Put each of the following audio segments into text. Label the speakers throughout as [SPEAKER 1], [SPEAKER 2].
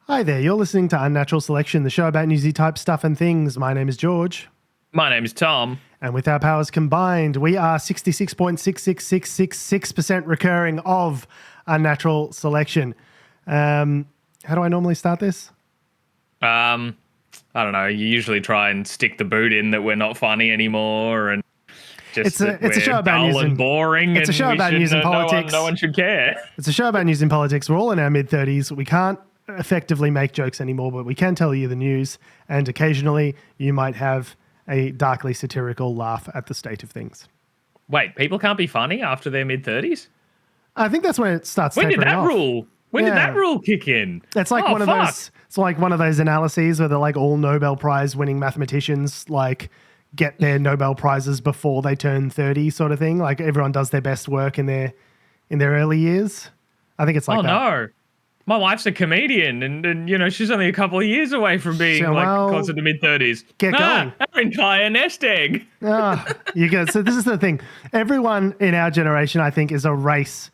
[SPEAKER 1] Hi there, you're listening to Unnatural Selection, the show about newsy type stuff and things. My name is George.
[SPEAKER 2] My name is Tom.
[SPEAKER 1] And with our powers combined, we are 66.66666% recurring of Unnatural Selection. How do I normally start this?
[SPEAKER 2] I don't know. You usually try and stick the boot in that we're not funny anymore, and just
[SPEAKER 1] it's a show about news and
[SPEAKER 2] boring.
[SPEAKER 1] It's a show about news and politics.
[SPEAKER 2] No one should care.
[SPEAKER 1] It's a show about news and politics. We're all in our mid-30s. We can't effectively make jokes anymore, but we can tell you the news, and occasionally you might have a darkly satirical laugh at the state of things.
[SPEAKER 2] Wait, people can't be funny after their mid-30s?
[SPEAKER 1] I think that's when it starts
[SPEAKER 2] When did
[SPEAKER 1] tapering
[SPEAKER 2] that
[SPEAKER 1] off.
[SPEAKER 2] rule? When did that rule kick in?
[SPEAKER 1] It's like one of those. It's like one of those analyses where they're like all Nobel Prize winning mathematicians like get their Nobel prizes before they turn 30, sort of thing. Like everyone does their best work in their early years. I think it's like that.
[SPEAKER 2] Oh no. My wife's a comedian, and you know she's only a couple of years away from being closer to mid-30s.
[SPEAKER 1] Get going.
[SPEAKER 2] Our entire nest egg.
[SPEAKER 1] You go. So this is the thing. Everyone in our generation, I think, is a race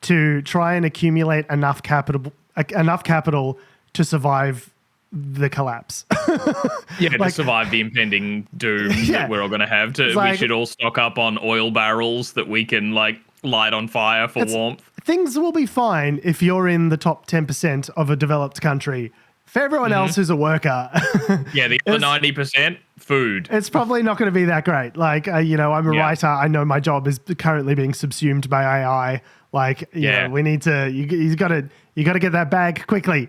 [SPEAKER 1] to try and accumulate enough capital to survive the collapse.
[SPEAKER 2] To survive the impending doom that we're all going to have. We should all stock up on oil barrels that we can light on fire for warmth.
[SPEAKER 1] Things will be fine if you're in the top 10% of a developed country. For everyone else who's a worker.
[SPEAKER 2] The other 90%, food.
[SPEAKER 1] It's probably not going to be that great. Like, I'm a writer. I know my job is currently being subsumed by AI. Like, you know, we need to, you got to get that bag quickly.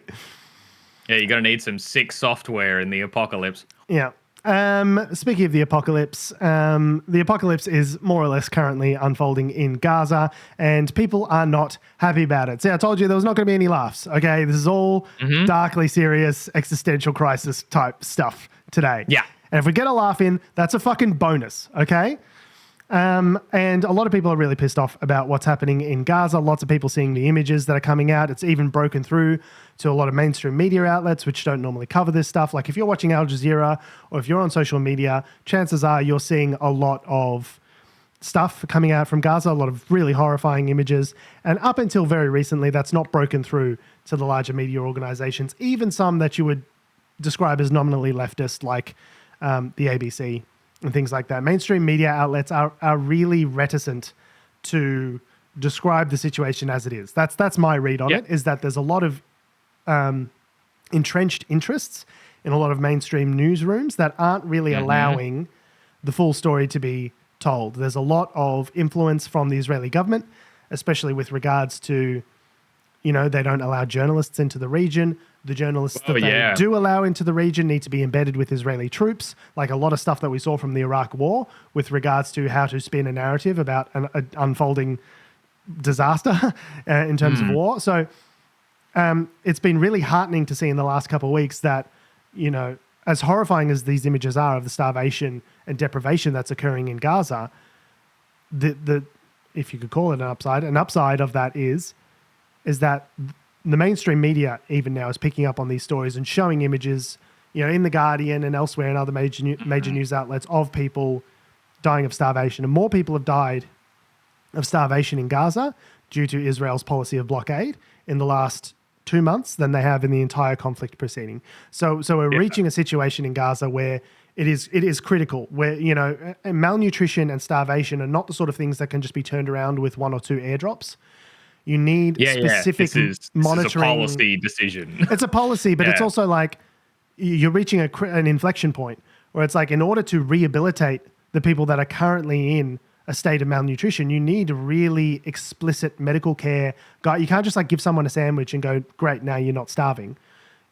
[SPEAKER 2] Yeah, you're going to need some sick software in the apocalypse.
[SPEAKER 1] Yeah. Speaking of the apocalypse is more or less currently unfolding in Gaza, and people are not happy about it. See, I told you there was not going to be any laughs, okay? This is all darkly serious existential crisis type stuff today.
[SPEAKER 2] Yeah.
[SPEAKER 1] And if we get a laugh in, that's a fucking bonus, okay? And a lot of people are really pissed off about what's happening in Gaza. Lots of people seeing the images that are coming out. It's even broken through to a lot of mainstream media outlets, which don't normally cover this stuff. Like if you're watching Al Jazeera or if you're on social media, chances are you're seeing a lot of stuff coming out from Gaza, a lot of really horrifying images. And up until very recently, that's not broken through to the larger media organizations, even some that you would describe as nominally leftist, like the ABC. And things like that. Mainstream media outlets are really reticent to describe the situation as it is. That's my read on it, is that there's a lot of entrenched interests in a lot of mainstream newsrooms that aren't really allowing the full story to be told. There's a lot of influence from the Israeli government, especially with regards to, they don't allow journalists into the region. The journalists that they do allow into the region need to be embedded with Israeli troops, like a lot of stuff that we saw from the Iraq War with regards to how to spin a narrative about an unfolding disaster in terms of war. So it's been really heartening to see in the last couple of weeks that, as horrifying as these images are of the starvation and deprivation that's occurring in Gaza, the if you could call it an upside of that is that the mainstream media even now is picking up on these stories and showing images, in The Guardian and elsewhere in other major news outlets of people dying of starvation. And more people have died of starvation in Gaza due to Israel's policy of blockade in the last 2 months than they have in the entire conflict proceeding. So we're reaching a situation in Gaza where it is critical, where, malnutrition and starvation are not the sort of things that can just be turned around with 1 or 2 airdrops. You need specific monitoring.
[SPEAKER 2] This is a policy decision.
[SPEAKER 1] It's a policy, but it's also like you're reaching an inflection point where it's like in order to rehabilitate the people that are currently in a state of malnutrition, you need really explicit medical care. You can't just like give someone a sandwich and go, great, now you're not starving.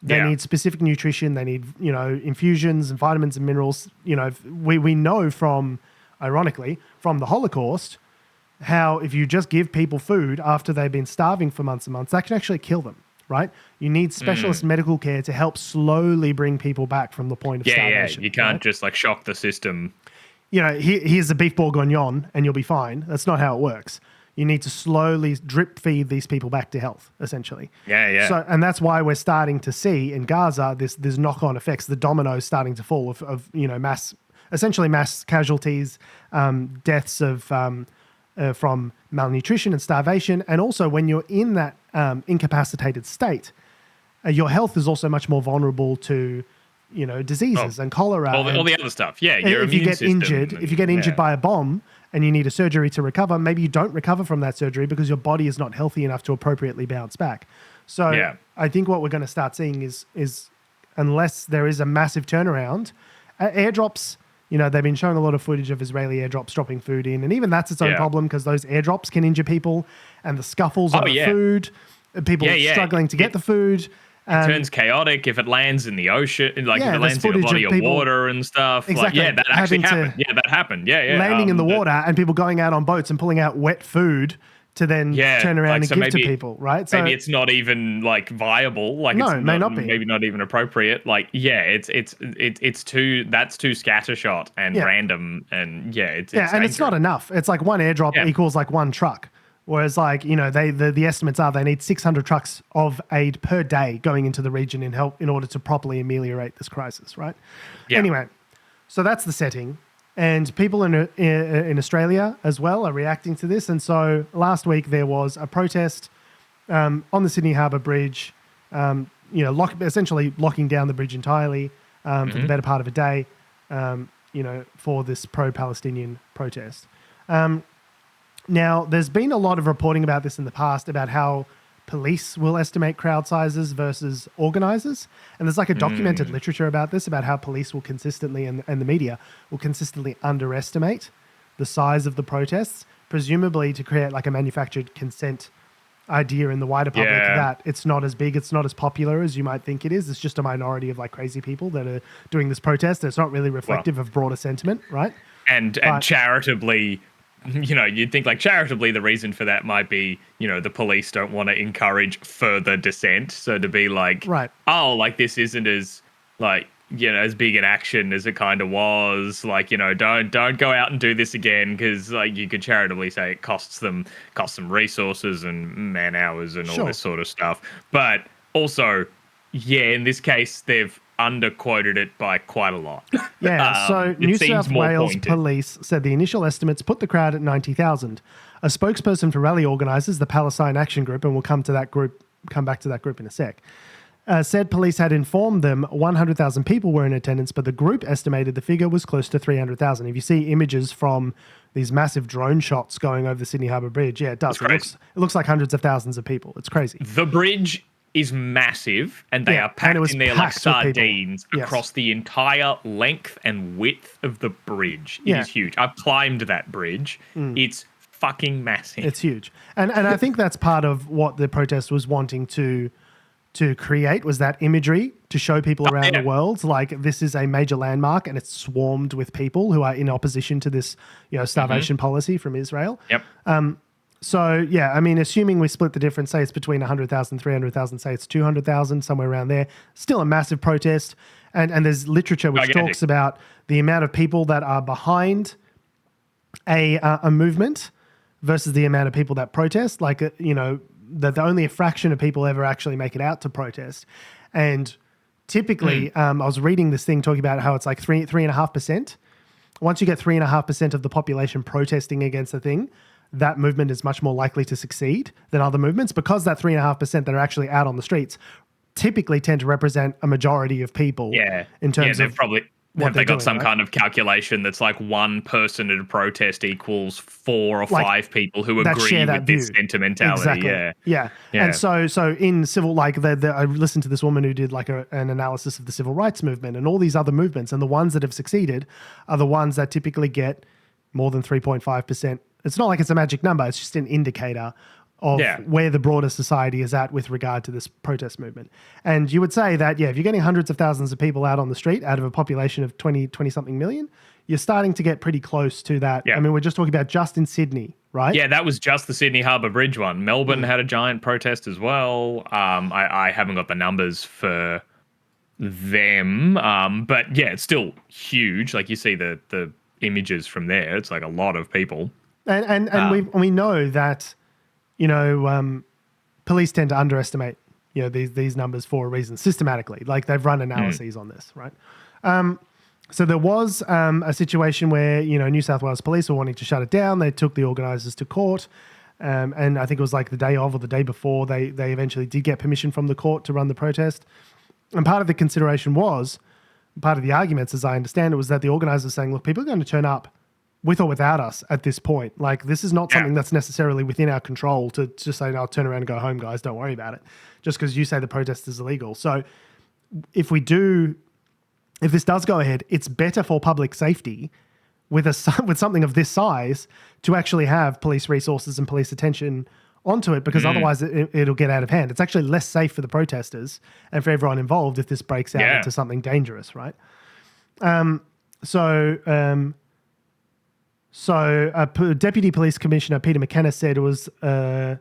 [SPEAKER 1] They need specific nutrition. They need, infusions and vitamins and minerals. We know ironically, from the Holocaust, how if you just give people food after they've been starving for months and months, that can actually kill them, right? You need specialist medical care to help slowly bring people back from the point of starvation.
[SPEAKER 2] You can't just like shock the system.
[SPEAKER 1] Here's a beef bourguignon and you'll be fine. That's not how it works. You need to slowly drip feed these people back to health, essentially. So, and that's why we're starting to see in Gaza this knock-on effects, the dominoes starting to fall of mass casualties, deaths of from malnutrition and starvation. And also when you're in that incapacitated state, your health is also much more vulnerable to, diseases and cholera.
[SPEAKER 2] All the other stuff. Yeah, your
[SPEAKER 1] if you
[SPEAKER 2] immune
[SPEAKER 1] get
[SPEAKER 2] system
[SPEAKER 1] injured, if you get injured by a bomb and you need a surgery to recover, maybe you don't recover from that surgery because your body is not healthy enough to appropriately bounce back. So I think what we're going to start seeing is unless there is a massive turnaround, airdrops, they've been showing a lot of footage of Israeli airdrops dropping food in, and even that's its own problem because those airdrops can injure people, and the scuffles of the food, people struggling to get the food.
[SPEAKER 2] It turns chaotic if it lands in the ocean, if it lands in a body of water and stuff.
[SPEAKER 1] Exactly.
[SPEAKER 2] That actually happened. That happened.
[SPEAKER 1] Landing in the water and people going out on boats and pulling out wet food to then turn around and give to people, right? So
[SPEAKER 2] maybe it's not even viable.
[SPEAKER 1] May not be.
[SPEAKER 2] Maybe not even appropriate. It's too scattershot and random, and it's
[SPEAKER 1] and
[SPEAKER 2] dangerous.
[SPEAKER 1] it's not enough. It's like one airdrop equals one truck. Whereas the estimates are they need 600 trucks of aid per day going into the region in order to properly ameliorate this crisis, right? Yeah. Anyway, so that's the setting. And people in Australia as well are reacting to this. And so last week there was a protest on the Sydney Harbour Bridge, essentially locking down the bridge entirely for the better part of a day, for this pro-Palestinian protest. Now, there's been a lot of reporting about this in the past about how police will estimate crowd sizes versus organisers. And there's a documented literature about this, about how police will consistently, and the media will consistently underestimate the size of the protests, presumably to create a manufactured consent idea in the wider public that it's not as big, it's not as popular as you might think it is. It's just a minority of crazy people that are doing this protest. It's not really reflective of broader sentiment, right?
[SPEAKER 2] And charitably... you'd think charitably the reason for that might be, the police don't want to encourage further dissent. So to be this isn't as as big an action as it kind of was. Don't go out and do this again because you could charitably say it costs them resources and man hours and all this sort of stuff. But also, in this case, they've underquoted it by quite a lot.
[SPEAKER 1] So New South Wales police said the initial estimates put the crowd at 90,000. A spokesperson for rally organisers, the Palestine Action Group, and we'll come back to that group in a sec, said police had informed them 100,000 people were in attendance, but the group estimated the figure was close to 300,000. If you see images from these massive drone shots going over the Sydney Harbour Bridge, it does. It looks like hundreds of thousands of people. It's crazy.
[SPEAKER 2] The bridge is massive, and they are packed in there like sardines across the entire length and width of the bridge. It is huge. I've climbed that bridge. It's fucking massive.
[SPEAKER 1] It's huge. And I think that's part of what the protest was wanting to create, was that imagery to show people around the world, this is a major landmark and it's swarmed with people who are in opposition to this, starvation policy from Israel.
[SPEAKER 2] Yep.
[SPEAKER 1] So, assuming we split the difference, say it's between 100,000, 300,000, say it's 200,000, somewhere around there, still a massive protest. And there's literature which talks about the amount of people that are behind a movement versus the amount of people that protest. That only a fraction of people ever actually make it out to protest. And typically, I was reading this thing talking about how it's 3.5%. Once you get 3.5% of the population protesting against a thing, that movement is much more likely to succeed than other movements, because that 3.5% that are actually out on the streets typically tend to represent a majority of people in terms of
[SPEAKER 2] have they got some kind of calculation that's one person at a protest equals 4 or 5 people who agree with this sentimentality?
[SPEAKER 1] Exactly. And so in civil, I listened to this woman who did an analysis of the civil rights movement and all these other movements, and the ones that have succeeded are the ones that typically get more than 3.5%. It's not like it's a magic number. It's just an indicator of where the broader society is at with regard to this protest movement. And you would say that, if you're getting hundreds of thousands of people out on the street out of a population of 20-something million, you're starting to get pretty close to that. Yeah. I mean, we're just talking about just in Sydney, right?
[SPEAKER 2] Yeah, that was just the Sydney Harbour Bridge one. Melbourne had a giant protest as well. I haven't got the numbers for them, but it's still huge. You see the images from there. It's a lot of people.
[SPEAKER 1] And we know that, police tend to underestimate, these numbers for a reason systematically. They've run analyses on this, right? So there was a situation where, New South Wales police were wanting to shut it down. They took the organisers to court. And I think it was like the day of or the day before they eventually did get permission from the court to run the protest. And part of the consideration was, part of the arguments, as I understand it, was that the organizers saying, look, people are going to turn up with or without us at this point. Like, this is not something that's necessarily within our control to just say, no, turn around and go home, guys. Don't worry about it. Just because you say the protest is illegal. So if this does go ahead, it's better for public safety with something of this size to actually have police resources and police attention onto it, because otherwise it'll get out of hand. It's actually less safe for the protesters and for everyone involved if this breaks out into something dangerous, right? So Deputy Police Commissioner Peter McKenna said it was... him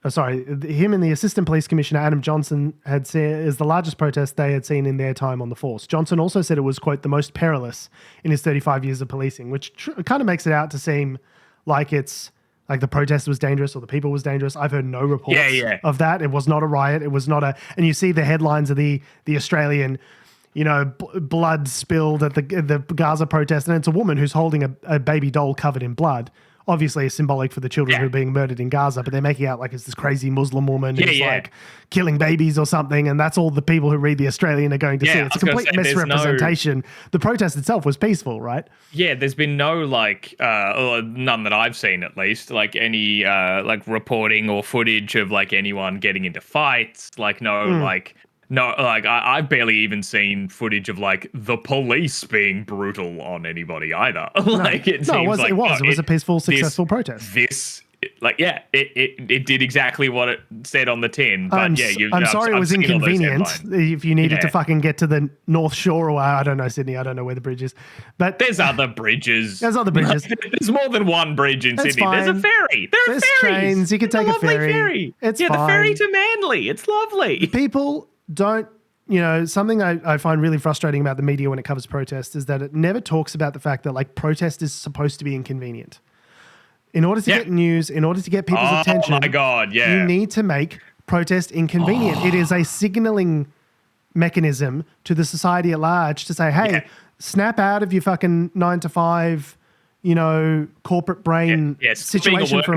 [SPEAKER 1] and the Assistant Police Commissioner Adam Johnson had said is the largest protest they had seen in their time on the force. Johnson also said it was, quote, the most perilous in his 35 years of policing, which kind of makes it out to seem like it's like the protest was dangerous or the people was dangerous. I've heard no reports of that. It was not a riot. It was not and you see the headlines of the Australian, blood spilled at the Gaza protest, and it's a woman who's holding a baby doll covered in blood. Obviously, it's symbolic for the children who are being murdered in Gaza, but they're making out like it's this crazy Muslim woman who's like killing babies or something, and that's all the people who read The Australian are going to see. It's a complete misrepresentation. The protest itself was peaceful, right? Yeah, there's been no or none that I've seen at least, like any reporting or footage of like anyone getting into fights, I've barely even seen footage of like the police being brutal on anybody either. It was a peaceful, successful protest. It did exactly what it said on the tin. But I'm sorry it was inconvenient if you needed to fucking get to the North Shore or I don't know, Sydney. I don't know where the bridge is. But there's other bridges. There's more than one bridge in Sydney. Fine. There's a ferry. There's trains. You can take a ferry. It's fine. The ferry to Manly. It's lovely. People don't, something I find really frustrating about the media when it covers protest is that it never talks about the fact that like protest is supposed to be inconvenient. In order to get news, in order to get people's attention, you need to make protest inconvenient. It is a signaling mechanism to the society at large to say, hey, snap out of your fucking 9 to 5, corporate brain situation for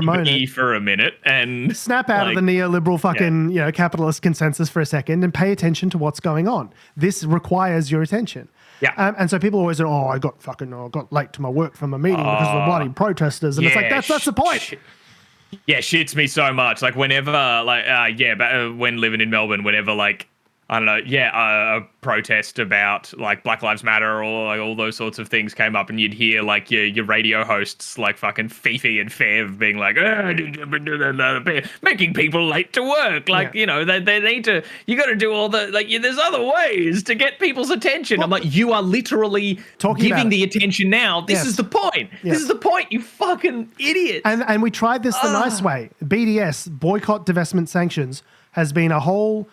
[SPEAKER 1] a minute and snap out of the neoliberal fucking, capitalist consensus for a second and pay attention to what's going on. This requires your attention. Yeah. And so people always say, I got late to my work from a meeting because of the bloody protesters. And it's like, that's the point. Shits me so much. Like whenever, when living in Melbourne, whenever a protest about like Black Lives Matter or like all those sorts of things came up, and you'd hear like your radio hosts like fucking Fifi and Fev being like, making people late to work. They need to, you got to do all the, there's other ways to get people's attention. I'm like, you are literally giving the attention now. This is the point. Yes. This is the point, you fucking idiot. And we tried this the nice way. BDS, boycott, divestment, sanctions, has been a whole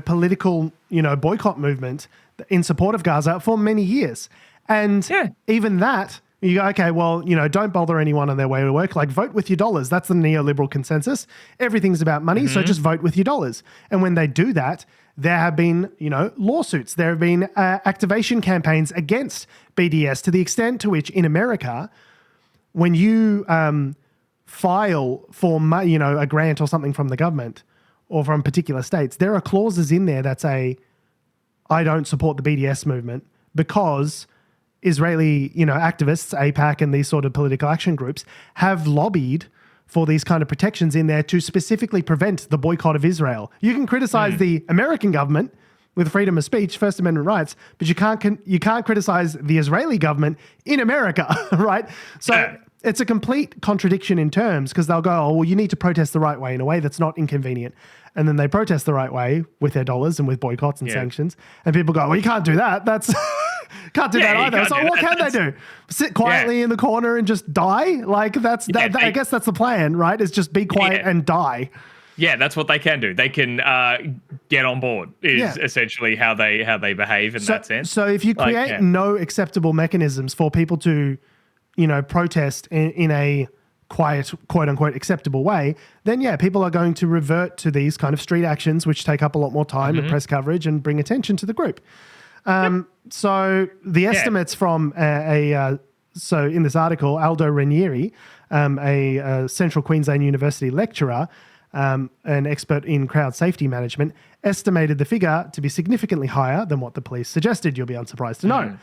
[SPEAKER 1] political, boycott movement in support of Gaza for many years. And even that, you go, okay, well, don't bother anyone on their way to work. Like, vote with your dollars. That's the neoliberal consensus. Everything's about money, so just vote with your dollars. And when they do that, there have been, lawsuits. There have been activation campaigns against BDS to the extent to which in America, when you file for, a grant or something from the government, or from particular states, there are clauses in there that say, I don't support the BDS movement because Israeli, activists, AIPAC, and these sort of political action groups have lobbied for these kind of protections in there to specifically prevent the boycott of Israel. You can criticize the American government with freedom of speech, First Amendment rights, but you can't criticize the Israeli government in America, right? So it's a complete contradiction in terms, because they'll go, you need to protest the right way in a way that's not inconvenient. And then they protest the right way with their dollars and with boycotts and sanctions. And people go, you can't do that. That's can't do that either. So what can they do? Sit quietly in the corner and just die? Like I guess that's the plan, right? Is just be quiet and die. Yeah, that's what they can do. They can get on board is essentially how they behave in that sense. So if you create no acceptable mechanisms for people to, protest in a quiet, quote unquote, acceptable way, then people are going to revert to these kind of street actions, which take up a lot more time and press coverage and bring attention to the group. So the estimates from a So in this article, Aldo Ranieri, a Central Queensland University lecturer, an expert in crowd safety management, estimated the figure to be significantly higher than what the police suggested. You'll be unsurprised to know.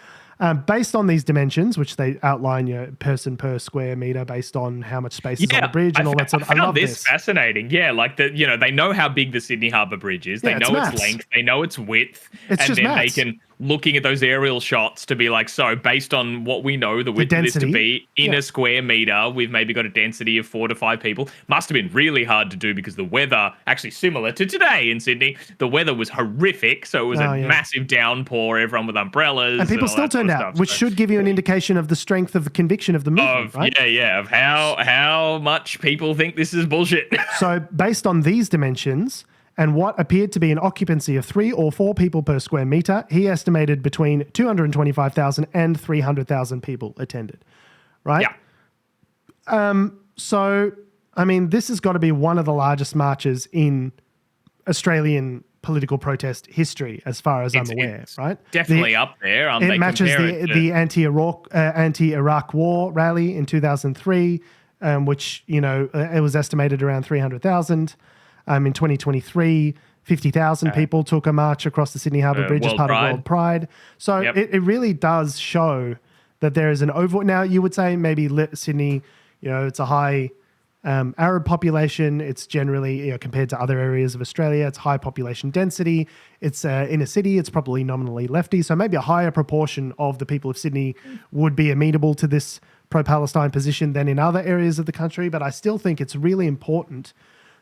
[SPEAKER 1] Based on these dimensions, which they outline, person per square meter based on how much space is on the bridge and all that sort of.
[SPEAKER 2] I love this. Fascinating. Yeah, like they know how big the Sydney Harbour Bridge is. They know its length. They know its width.
[SPEAKER 1] It's just maths.
[SPEAKER 2] They can looking at those aerial shots to be like, so based on what we know the width of this to be in a square meter, we've maybe got a density of 4 to 5 people. Must have been really hard to do because the weather, actually similar to today in Sydney, the weather was horrific. So it was a massive downpour, everyone with umbrellas.
[SPEAKER 1] And people still turned out, which should give you an indication of the strength of the conviction of the movement, right?
[SPEAKER 2] Yeah, of how much people think this is bullshit.
[SPEAKER 1] So based on these dimensions, and what appeared to be an occupancy of 3 or 4 people per square meter, he estimated between 225,000 and 300,000 people attended, right? Yeah. So, I mean, this has got to be one of the largest marches in Australian political protest history, as far as I'm aware, right?
[SPEAKER 2] Definitely up there.
[SPEAKER 1] It matches the anti-Iraq war rally in 2003, which, it was estimated around 300,000. In 2023, 50,000 people took a march across the Sydney Harbour Bridge as part of World Pride. So it really does show that there is an over. Now, you would say maybe Sydney, it's a high Arab population. It's generally, compared to other areas of Australia, it's high population density. It's in a city, it's probably nominally lefty. So maybe a higher proportion of the people of Sydney would be amenable to this pro-Palestine position than in other areas of the country. But I still think it's really important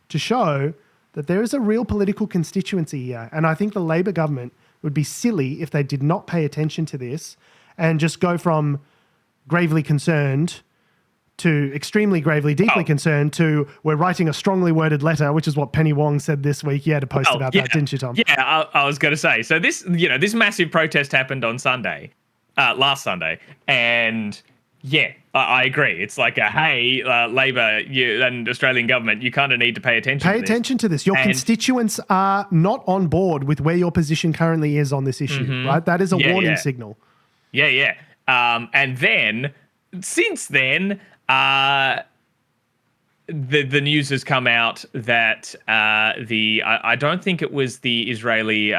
[SPEAKER 1] to show that there is a real political constituency here. And I think the Labor government would be silly if they did not pay attention to this and just go from gravely concerned to extremely gravely, deeply concerned to we're writing a strongly worded letter, which is what Penny Wong said this week. You had a post about that, didn't you, Tom?
[SPEAKER 2] Yeah, I was going to say. So this massive protest happened on Sunday, last Sunday. And yeah, I agree. It's like Labor and Australian government, you kind of need to pay attention to this. Pay attention
[SPEAKER 1] to this. Your constituents are not on board with where your position currently is on this issue, right? That is a warning signal.
[SPEAKER 2] Yeah. And then, since then, the news has come out that I don't think it was the Israeli, the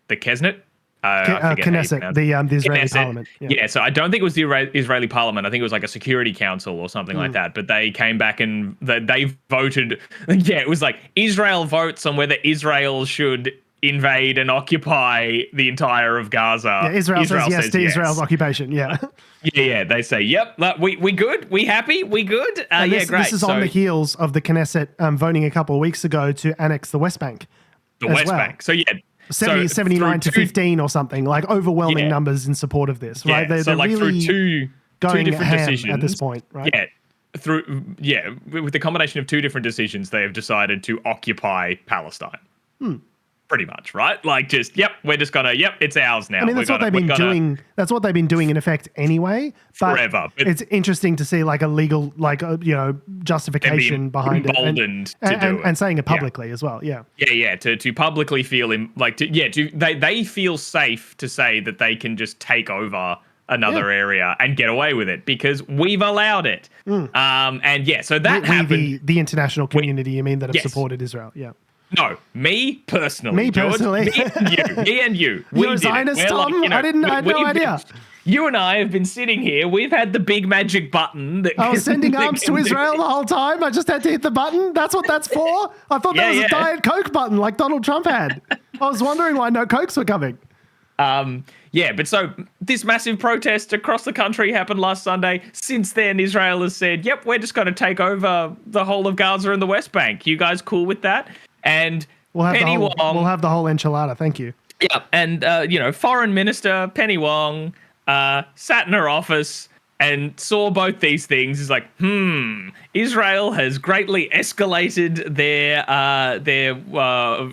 [SPEAKER 2] Knesset?
[SPEAKER 1] Knesset, the Israeli
[SPEAKER 2] Knesset.
[SPEAKER 1] parliament.
[SPEAKER 2] Yeah, so I don't think it was the Israeli parliament. I think it was like a security council or something like that. But they came back and they voted. Yeah, it was like Israel votes on whether Israel should invade and occupy the entire of Gaza.
[SPEAKER 1] Yeah, Israel says yes to Israel's occupation. Yeah.
[SPEAKER 2] Yeah, they say, yep, we good, we happy, we good.
[SPEAKER 1] Great.
[SPEAKER 2] This
[SPEAKER 1] is on the heels of the Knesset voting a couple of weeks ago to annex the West Bank.
[SPEAKER 2] Bank. So, yeah.
[SPEAKER 1] 79 to 15 or something, like overwhelming numbers in support of this, right? They're
[SPEAKER 2] like
[SPEAKER 1] really
[SPEAKER 2] through two different decisions
[SPEAKER 1] at this point, right?
[SPEAKER 2] Yeah, with the combination of 2 different decisions, they have decided to occupy Palestine. Pretty much, right? Like we're just gonna, it's ours now.
[SPEAKER 1] I mean, that's what they've been doing. That's what they've been doing in effect anyway. But
[SPEAKER 2] forever. But
[SPEAKER 1] it's interesting to see like a legal, justification behind it, and saying it publicly as well. Yeah.
[SPEAKER 2] To publicly feel they feel safe to say that they can just take over another area and get away with it because we've allowed it. So that happened.
[SPEAKER 1] The international community, you mean, that have supported Israel? Yeah.
[SPEAKER 2] No, me personally.
[SPEAKER 1] George,
[SPEAKER 2] me and you.
[SPEAKER 1] You're a Zionist, Tom? I had no idea.
[SPEAKER 2] You and I have been sitting here. We've had the big magic button.
[SPEAKER 1] I was sending arms to Israel the whole time. I just had to hit the button. That's what that's for? I thought that was a Diet Coke button like Donald Trump had. I was wondering why no Cokes were coming.
[SPEAKER 2] But so this massive protest across the country happened last Sunday. Since then, Israel has said, yep, we're just going to take over the whole of Gaza and the West Bank. You guys cool with that? And
[SPEAKER 1] we'll have the whole enchilada. Thank you.
[SPEAKER 2] Yeah, and Foreign Minister Penny Wong sat in her office and saw both these things. Is like, Israel has greatly escalated their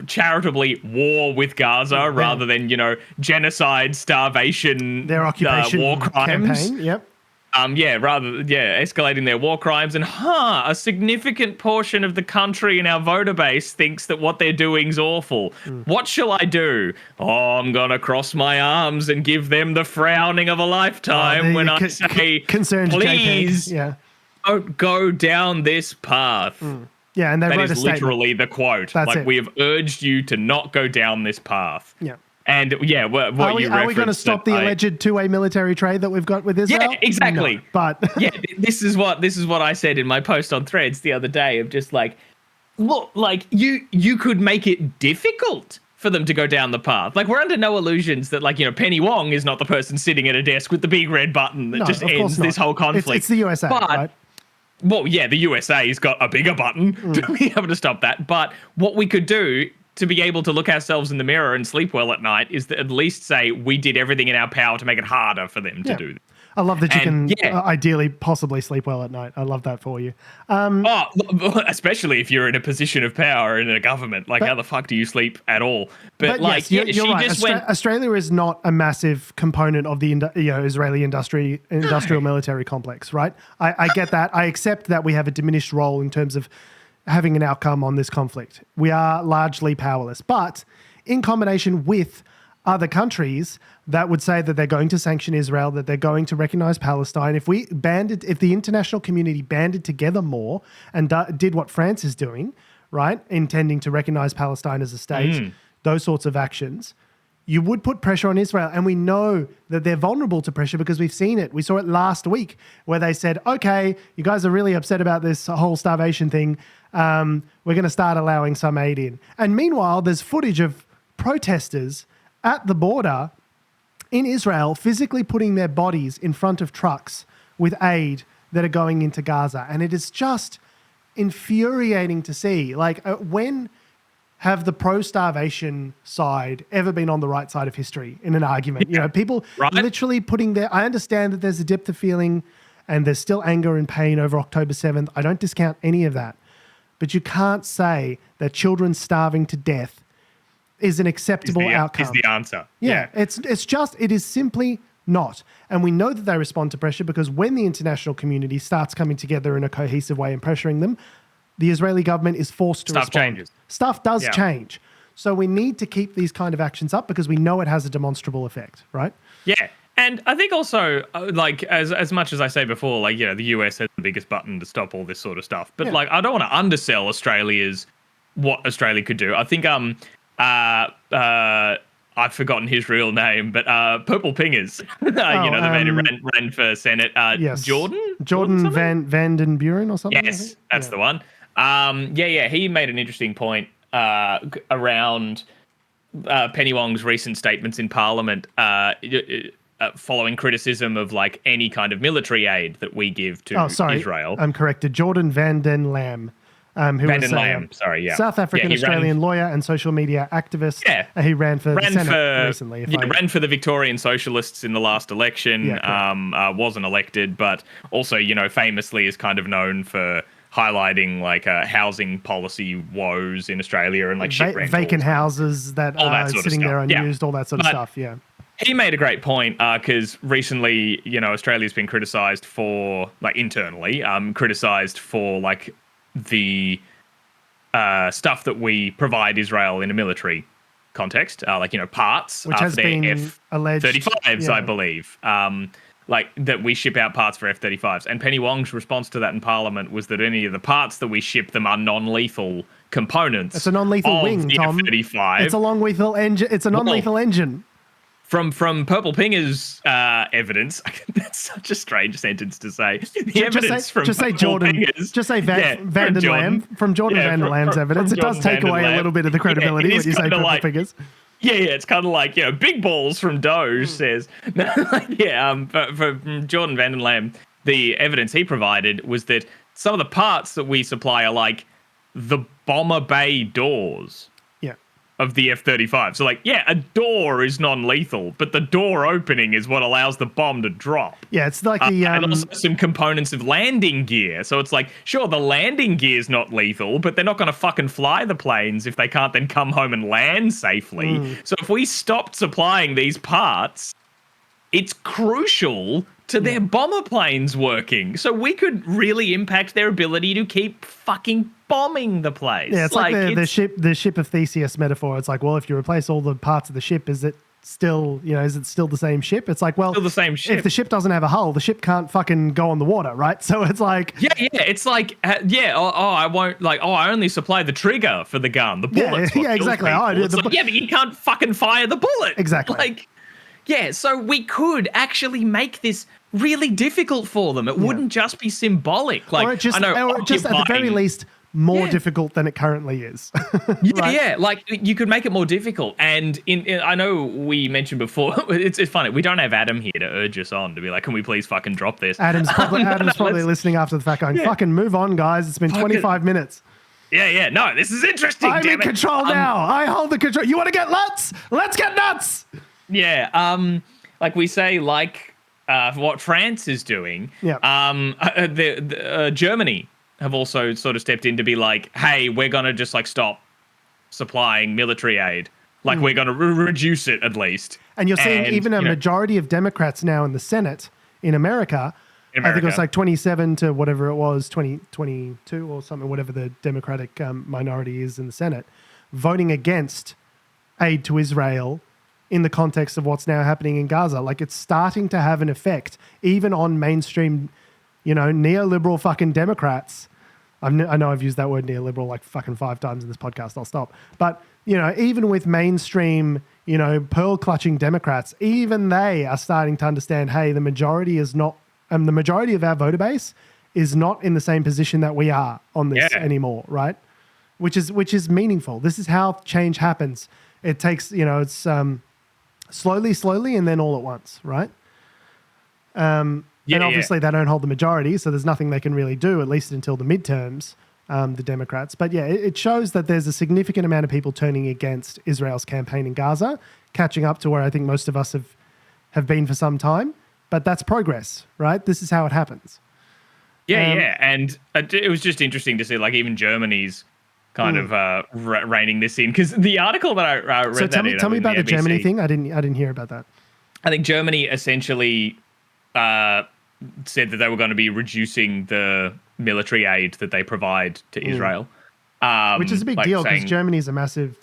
[SPEAKER 2] charitably war with Gaza rather than genocide, starvation,
[SPEAKER 1] their occupation
[SPEAKER 2] war crimes.
[SPEAKER 1] Campaign. Yep.
[SPEAKER 2] escalating their war crimes. And a significant portion of the country in our voter base thinks that what they're doing's awful. What shall I do? Oh, I'm going to cross my arms and give them the frowning of a lifetime when I say, please don't go down this path.
[SPEAKER 1] Yeah, and they wrote a statement.
[SPEAKER 2] That is literally the quote. We have urged you to not go down this path.
[SPEAKER 1] Yeah.
[SPEAKER 2] And what you
[SPEAKER 1] are we going to stop the alleged two-way military trade that we've got with Israel?
[SPEAKER 2] Yeah, exactly.
[SPEAKER 1] No, but
[SPEAKER 2] this is what I said in my post on Threads the other day of just like, look, like you could make it difficult for them to go down the path. Like, we're under no illusions that, like, Penny Wong is not the person sitting at a desk with the big red button that just ends this whole conflict.
[SPEAKER 1] It's the USA, right?
[SPEAKER 2] Well, yeah, the USA's got a bigger button to be able to stop that. But what we could do to be able to look ourselves in the mirror and sleep well at night is to at least say we did everything in our power to make it harder for them to do this.
[SPEAKER 1] I love that you can ideally possibly sleep well at night. I love that for you.
[SPEAKER 2] Especially if you're in a position of power in a government. Like, how the fuck do you sleep at all? But like,
[SPEAKER 1] yes, you're right. Australia is not a massive component of the Israeli industrial military complex, right? I get that. I accept that we have a diminished role in terms of having an outcome on this conflict. We are largely powerless. But in combination with other countries that would say that they're going to sanction Israel, that they're going to recognize Palestine, if the international community banded together more and did what France is doing, right, intending to recognize Palestine as a state, those sorts of actions, you would put pressure on Israel. And we know that they're vulnerable to pressure because we've seen it. We saw it last week where they said, okay, you guys are really upset about this whole starvation thing. We're going to start allowing some aid in. And meanwhile, there's footage of protesters at the border in Israel physically putting their bodies in front of trucks with aid that are going into Gaza. And it is just infuriating to see. Like, when have the pro-starvation side ever been on the right side of history in an argument? People literally putting I understand that there's a depth of feeling and there's still anger and pain over October 7th. I don't discount any of that. But you can't say that children starving to death is an acceptable outcome.
[SPEAKER 2] Is the answer.
[SPEAKER 1] Yeah. It is simply not. And we know that they respond to pressure because when the international community starts coming together in a cohesive way and pressuring them, the Israeli government is forced to respond.
[SPEAKER 2] Stuff changes.
[SPEAKER 1] Stuff does change. So we need to keep these kind of actions up because we know it has a demonstrable effect, right?
[SPEAKER 2] Yeah. And I think also, like, as much as I say before, like, the US has the biggest button to stop all this sort of stuff. But, like, I don't want to undersell what Australia could do. I think, I've forgotten his real name, but Purple Pingers, the man who ran for Senate,
[SPEAKER 1] yes.
[SPEAKER 2] Jordan
[SPEAKER 1] Van Den Buren or something?
[SPEAKER 2] Yes, that's the one. He made an interesting point around Penny Wong's recent statements in Parliament following criticism of, like, any kind of military aid that we give to Israel.
[SPEAKER 1] I'm corrected. Jordan Van Den Lam. Who was South African-Australian lawyer and social media activist. Yeah. He ran for the Senate recently.
[SPEAKER 2] Ran for the Victorian Socialists in the last election, wasn't elected, but also, famously is kind of known for highlighting, like, housing policy woes in Australia and, like, shit rentals.
[SPEAKER 1] Vacant houses that are sitting there unused, all that sort of stuff, yeah.
[SPEAKER 2] He made a great point because recently, Australia's been criticised for, like, internally, criticised for, like, the stuff that we provide Israel in a military context, parts
[SPEAKER 1] which has
[SPEAKER 2] for their
[SPEAKER 1] been
[SPEAKER 2] F-35s, I believe, like that we ship out parts for F-35s. And Penny Wong's response to that in Parliament was that any of the parts that we ship them are non-lethal components.
[SPEAKER 1] It's a non-lethal wing, Tom.
[SPEAKER 2] F-35.
[SPEAKER 1] It's a non-lethal engine. It's a non-lethal engine.
[SPEAKER 2] From Purple Pinger's evidence, that's such a strange sentence to say.
[SPEAKER 1] Just say Jordan. Pingers, just say Van Den Lam. From Jordan Van Den Lam's evidence, it does take away a little bit of the credibility when you say Purple Pingers.
[SPEAKER 2] Yeah, it's kind of like, Big Balls from Doge says. From Jordan Van Den Lam, the evidence he provided was that some of the parts that we supply are like the bomber bay doors. Of the F-35. So, like, a door is non-lethal, but the door opening is what allows the bomb to drop.
[SPEAKER 1] Yeah, it's like
[SPEAKER 2] and also some components of landing gear. So it's like, sure, the landing gear is not lethal, but they're not going to fucking fly the planes if they can't then come home and land safely. So if we stopped supplying these parts, it's crucial to their bomber planes working. So we could really impact their ability to keep fucking bombing the place.
[SPEAKER 1] Yeah, it's like the ship of Theseus metaphor. It's like, well, if you replace all the parts of the ship, is it still the same ship? It's like, well,
[SPEAKER 2] still the same ship.
[SPEAKER 1] If the ship doesn't have a hull, the ship can't fucking go on the water, right? So it's like,
[SPEAKER 2] it's like, I won't, like, I only supply the trigger for the gun, the bullets.
[SPEAKER 1] Yeah, exactly.
[SPEAKER 2] But you can't fucking fire the bullet.
[SPEAKER 1] Exactly.
[SPEAKER 2] Like, yeah, so we could actually make this really difficult for them. It wouldn't just be symbolic. Like,
[SPEAKER 1] or just at the very least, more difficult than it currently is.
[SPEAKER 2] Yeah, like you could make it more difficult. And I know we mentioned before, it's funny, we don't have Adam here to urge us on to be like, can we please fucking drop this?
[SPEAKER 1] Adam's probably listening after the fact going, fucking move on, guys. It's been 25 minutes.
[SPEAKER 2] Yeah, no, this is interesting.
[SPEAKER 1] I'm in control now. I hold the control. You want to get nuts? Let's get nuts.
[SPEAKER 2] Yeah, like we say, what France is doing. Yeah. Germany have also sort of stepped in to be like, hey, we're gonna just like stop supplying military aid. Like we're gonna reduce it at least.
[SPEAKER 1] And you're seeing even a majority of Democrats now in the Senate in America. I think it was like 27 to whatever it was, 22 or something, whatever the Democratic minority is in the Senate, voting against aid to Israel in the context of what's now happening in Gaza. Like, it's starting to have an effect, even on mainstream, neoliberal fucking Democrats. I know I've used that word neoliberal like fucking 5 times in this podcast. I'll stop. But, even with mainstream, pearl-clutching Democrats, even they are starting to understand, hey, the majority is not, the majority of our voter base is not in the same position that we are on this anymore, right? Which is meaningful. This is how change happens. It takes, it's slowly, and then all at once, right? And obviously they don't hold the majority, so there's nothing they can really do, at least until the midterms, the Democrats. But yeah, it shows that there's a significant amount of people turning against Israel's campaign in Gaza, catching up to where I think most of us have been for some time. But that's progress, right? This is how it happens.
[SPEAKER 2] Yeah. And it was just interesting to see, like, even Germany's kind of reining this in, because the article that I read. So
[SPEAKER 1] tell me about the Germany thing. I didn't hear about that.
[SPEAKER 2] I think Germany essentially said that they were going to be reducing the military aid that they provide to Israel,
[SPEAKER 1] which is a big deal because Germany is a massive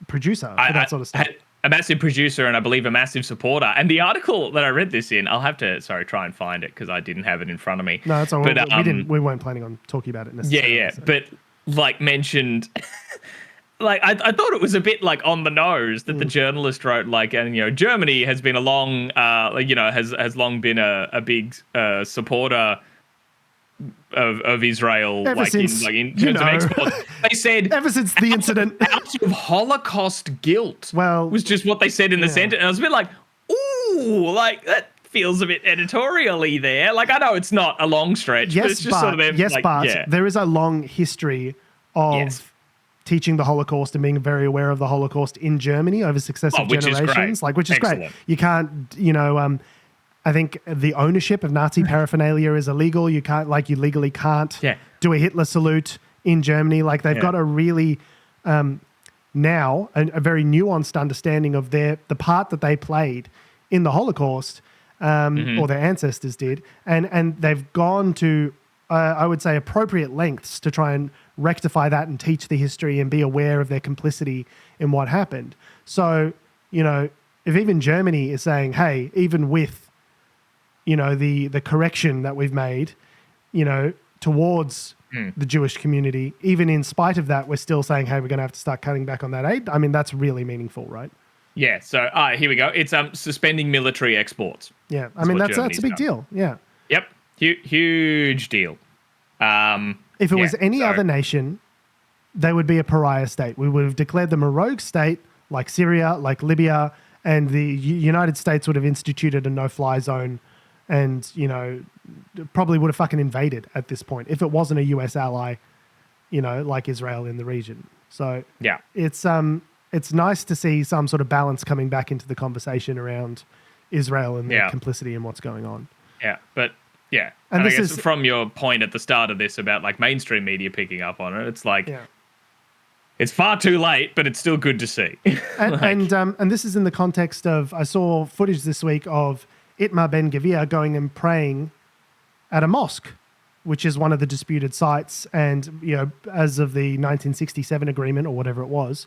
[SPEAKER 1] producer for that sort of stuff.
[SPEAKER 2] A massive producer and I believe a massive supporter. And the article that I read this in, I'll have to try and find it because I didn't have it in front of me.
[SPEAKER 1] No, that's all right. We weren't planning on talking about it necessarily.
[SPEAKER 2] Yeah. So. But like mentioned, like I thought it was a bit like on the nose that the journalist wrote, like, and Germany has been a long, has long been a big supporter of Israel,
[SPEAKER 1] ever since,
[SPEAKER 2] in terms of export. They said
[SPEAKER 1] ever since the incident,
[SPEAKER 2] out of Holocaust guilt.
[SPEAKER 1] Well,
[SPEAKER 2] was just what they said in the sentence. And I was a bit like, ooh, like that feels a bit editorially there. Like, I know it's not a long stretch, but it's just sort of them.
[SPEAKER 1] Yes, but there is a long history of teaching the Holocaust and being very aware of the Holocaust in Germany over successive generations. Which is great. You can't, I think the ownership of Nazi paraphernalia is illegal. You can't, you legally can't do a Hitler salute in Germany. Like, they've got a really now a very nuanced understanding of the part that they played in the Holocaust, or their ancestors did, and they've gone to I would say appropriate lengths to try and rectify that and teach the history and be aware of their complicity in what happened. So, if even Germany is saying, hey, even with the correction that we've made, towards the Jewish community, even in spite of that, we're still saying, hey, we're going to have to start cutting back on that aid. I mean, that's really meaningful, right?
[SPEAKER 2] Yeah. So, here we go. It's suspending military exports.
[SPEAKER 1] Yeah. I mean, that's a big deal. Yeah.
[SPEAKER 2] Yep. Huge deal.
[SPEAKER 1] If it was any other nation, they would be a pariah state. We would have declared them a rogue state like Syria, like Libya, and the United States would have instituted a no-fly zone and, probably would have fucking invaded at this point if it wasn't a US ally, like Israel in the region. So
[SPEAKER 2] yeah,
[SPEAKER 1] it's nice to see some sort of balance coming back into the conversation around Israel and their complicity in what's going on.
[SPEAKER 2] Yeah, but yeah. And I guess from your point at the start of this about like mainstream media picking up on it, it's like It's far too late, but it's still good to see.
[SPEAKER 1] And this is in the context of, I saw footage this week of Itamar Ben-Gvir going and praying at a mosque, which is one of the disputed sites. And, as of the 1967 agreement or whatever it was,